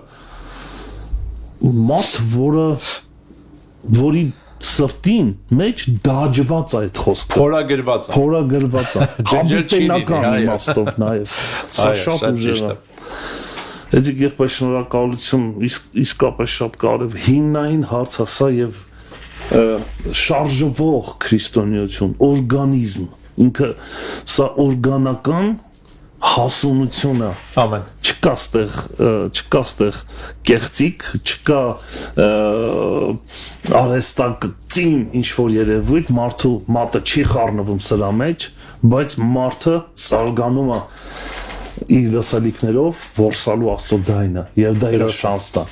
մարդ որի սրտին մեջ դաջված է այդ խոսքը փորագրված է հավիտենական իմաստով նաև սա շատ ուժեղ է Էդիկ եղբայր շնորհակալություն իսկապես շատ կարևոր հիմնային հարց է սա եւ շարժվող քրիստոնեություն օրգանիզմ ինքը սա օրգանական հասունություն է ամեն չկա ստեղ կեղծիկ չկա արհեստակցին ինչ որ երևույթ մարդու մատը չի խառնվում սրա մեջ բայց մարդը զարգանում է իր լսալիքներով որսալու Աստծո ձայնը եւ դա իր շանսն է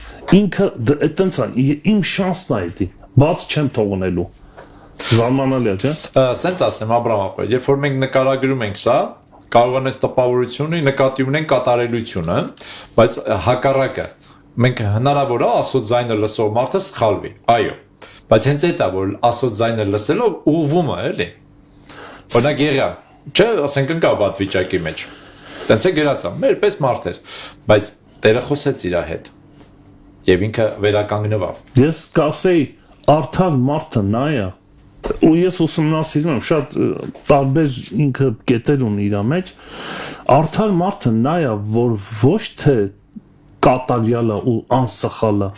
ինքը այտենց է իմ շանսն է դա բաց չեմ թողնելու զարմանալի է չէ սենց ասեմ Աբրահամ ախպեր երբ որ մենք նկարագրում ենք սա կարող են այս տպավորությունը նկատի ունեն կատարելությունը բայց հակառակը մենք հնարավոր է Աստծո ձայնը լսող մարդը սխալվի այո բայց հենց այդ է որ Աստծո ձայնը լսելով ուղղվում է էլի օրինակ եղա չէ ասենք ընկա վատ վիճակի մեջ տենց է գրածա մեր պես մարդ էր բայց Տերը խոսեց իր հետ եւ ինքը վերականգնվավ ես կասեի արդար մարդը նայա ու ես ուսումնասիրում եմ շատ տարբեր ինքը կետեր ունի իր մեջ արդար մարդը նայա որ ոչ թե կատարյալը ու անսխալը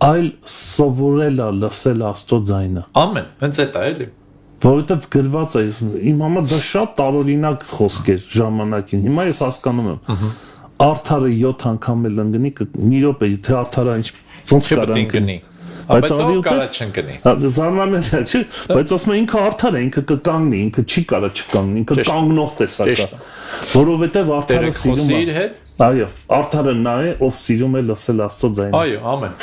այլ սովորելա լսել Աստծո ձայնը ամեն հենց այդ է էլի որովհետև գրված է իմ համար դա շատ տարօրինակ խոսք էր ժամանակին հիմա ես հասկանում եմ արդարը 7 անգամ էլ ընկնի մի րոպե թե արդարը ինչ ոնց կարա ընկնի բայց ով կարա չընկնի զարմանալի է չէ բայց ասում եմ ինքը արդար է ինքը կկանգնի ինքը չի կարա չկանգնի ինքը կանգնող տեսակ է որովհետև արդարը սիրում է այո արդարը նա է ով սիրում է լսել Աստծո ձայնը այո ամեն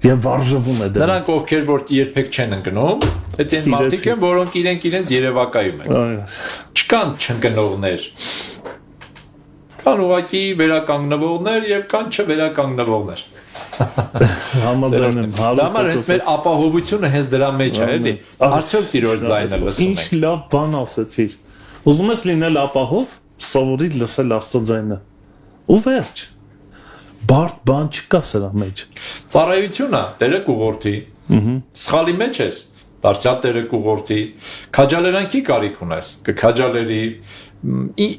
եւ վարժվում է դրա նրանք ովքեր որ երբեք չեն ընկնում այդ են մարդիկ են որոնք իրենց երևակայում են չկան չընկնողներ կան ուղղակի վերականգնվողներ եւ կան չվերականգնվողներ համաձայն եմ դա համար հենց մեր ապահովությունը հենց դրա մեջ է էլի արդյոք Տիրոջ ձայնը լսում ինչ լավ բան ասեցիր ուզում ես լինել ապահով սովորի լսել Աստծո ձայնը ու վերջ բարդ բան չկա սրա մեջ ծառայությունը Տերը կուղորդի սխալի մեջ ես դարձյալ Տերը կուղորդի քաջալերանքի կարիք ունես կքաջալերի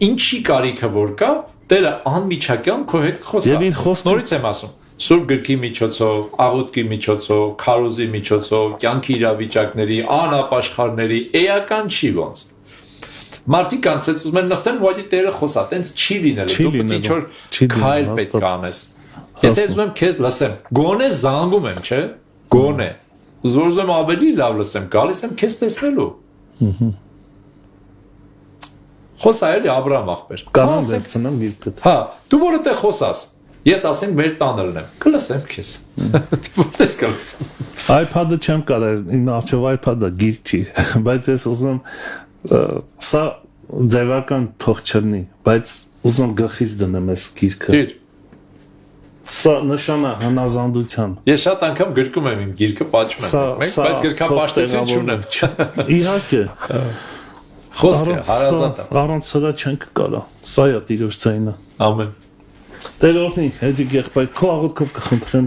ինչի կարիքը որ կա Տերը անմիջական քո հետ խոսա։ Եվ իր խոսքը- Նորից եմ ասում, Սուրբ գրքի միջոցով, աղոթքի միջոցով, քարոզի միջոցով, կյանքի իրավիճակների, անապաշխարների էական չի ոնց։ Մարդիկ անցած ուզում են նստեն ուղղակի Տերը խոսա, տենց չի լինելու։ Չի Դու պետք է լինելու, ինչ-որ չի լինելու, քայլ պետք է անես։ Եթե ուզում եմ քեզ լսեմ, գոնե զանգում եմ, չէ՞։ Գոնե։ Ուզում եմ ավելի լավ լսեմ, գալիս եմ քեզ տեսնելու։ Խոսա էլի Աբրահամ աղբեր։ Կանան Ասենք, վերցնեմ գիրքդ։ Հա, դու որտե խոսաս։ Ես ասենք մեր տանը լինեմ։ Կլսեմ քեզ։ Դու որտես կլսեմ։ iPad-ը չեմ կարել, իմ առջև iPad-ը գիրք չի, բայց ես ուզում եմ սա ձևական թող չլինի, բայց ուզում եմ գլխից դնեմ այս գիրքը։ Դիր, Սա նշան է հնազանդության։ ես շատ անգամ գրկում եմ իմ գիրքը պատճում եմ։ Մենք բայց գրքապաշտություն չունեմ։ Իհարկե, Խոսքը հարազատ է։ առանց սրա չենք կարա։ Սա է Տիրոջ ձայնը։ Ամեն։ Տեր օրհնի, հեծիկ եղբայր, քո աղոթքով կխնդրեմ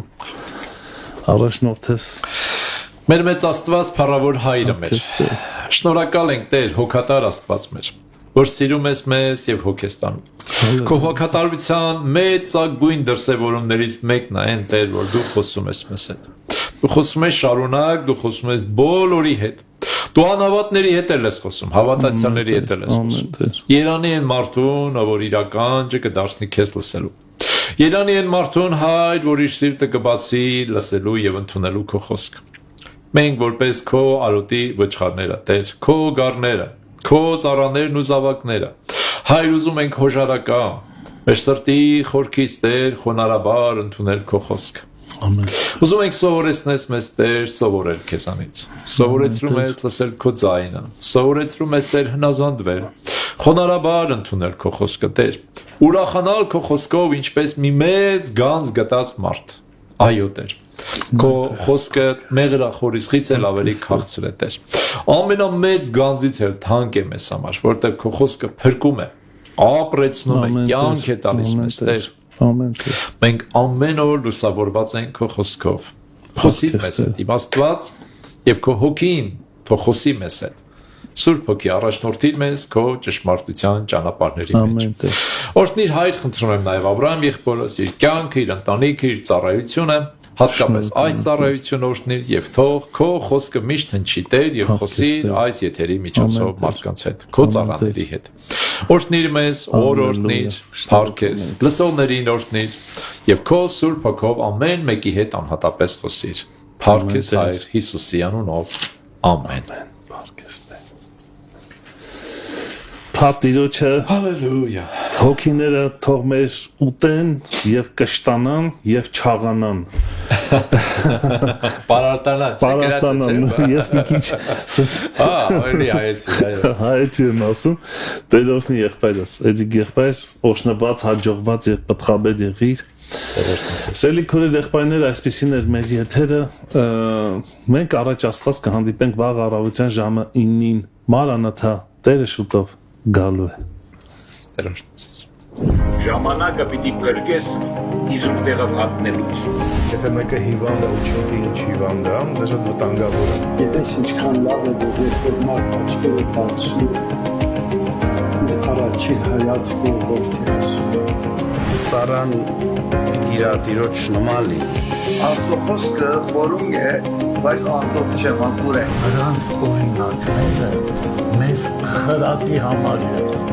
առաջնորդես։ Մեր մեծ Աստված փառավոր հայրը մեր։ Քեզ Տեր։ Շնորհակալ ենք Տեր, հոգատար Աստված մեր, որ սիրում ես մեզ եւ հոգ ես տանում։ Քո հոգատարության մեծագույն դրսևորումներից մեկն է այն Տեր, որ դու խոսում ես մեզ հետ։ Դու խոսում ես շարունակ, դու խոսում ես բոլորի հետ։ Դու անհավատների հետ ես խոսում, հավատացյալների հետ ես խոսում։ Երանի են մարդուն, որ իրական կդարձնի քեզ լսելու։ Երանի են մարդուն հայր, որ իր սիրտը կբացի լսելու եւ ընդունելու քո խոսքը։ Մենք որպես քո արոտի վճռները, Տեր, քո գառները, քո ծառաներն ու զավակները, հայր ուզում ենք հոժարակամ, մեր սրտի խորքից Տեր խոնարհաբար ընդունել քո խոսքը։ Ամեն։ Ուզում ենք սովորեցնես մեզ Տեր սովորել քեզանից։ Սովորեցրում ես լսել քո ձայնը, սովորեցրում ես Տեր հնազանդվել, խոնարհաբար ընդունել քո խոսքը Տեր, ուրախանալ քո խոսքով ինչպես մի մեծ գանձ գտած մարդ։ Այո Տեր։ Քո խոսքը մեղրախորիցից էլ ավելի քաղցր է Տեր։ Ամենամեծ գանձից էլ թանկ է մեզ համար, որտեղ քո խոսքը փրկում է, ապրեցնում է, կյանք է տալիս մեզ Տեր։ Ամեն Տեր։ Մենք ամեն օր լուսավորված ենք քո խոսքով։ Խոսի մեզ հետ, իմ Աստված եւ քո հոգին թող խոսի մեզ հետ։ Սուրբ հոգի առաջնորդիր մեզ քո ճշմարտության ճանապարհների Ամեն մեջ։ Տեր։ Օրհնիր հայր խնդրում եմ նաեւ Աբրահամ եղբորս իր կյանքը, իր ընտանիքը, իր ծառայությունը, հատկապես այս ծառայությունը օրհնիր եւ թող քո խոսքը միշտ հնչի Տեր եւ խոսիր այս եթերի միջոցով մարդկանց հետ, քո ծառաների հետ։ Օրհնիր մեզ, օրհնիր, փառքես, լսողներին օրհնիր եւ քո Սուրբ հոգով ամեն մեկի հետ անհատապես խոսիր։ Փառքես հայր Հիսուսի անունով։ Ամեն։ Փառքես Տեր։ Փաթիրոջը Հալելույա։ հոգիները թող մեր ուտեն եւ կշտանան եւ չաղանան։ Պարարտանան, Ես մի քիչ սենց էլի հայեցի, այո։ հայեցի եմ ասում, Տեր օրհնի եղբայրս, էդիկ եղբայր օշնված, հաջողված եւ պտղաբեր եղիր։ Սելի քորեր եղբայրներ, այսպեսին էր մեր եթերը, մենք առաջ Աստված կհանդիպենք վաղ առավոտյան ժամը 9-ին, Մարանաթա, Տերը շուտով գալու է։ Ժամանակը պիտի փրկես իզուր տեղը հատնելուց։ Եթե մեկը հիվանդ է ու չգիտի ինչ հիվանդ է, դա շատ վտանգավոր է։ Գիտես ինչքան լավ է, որ երբ մարդ աչքերը բացում է, առաջի հայացքով ողջերս։ Ծառան իր տիրոջ նման լինի։ Աստծո խոսքը խորում է, բայց անդոք չէ, մաքուր է։ Նրանց օրինակները մեզ խրատի համար եղան։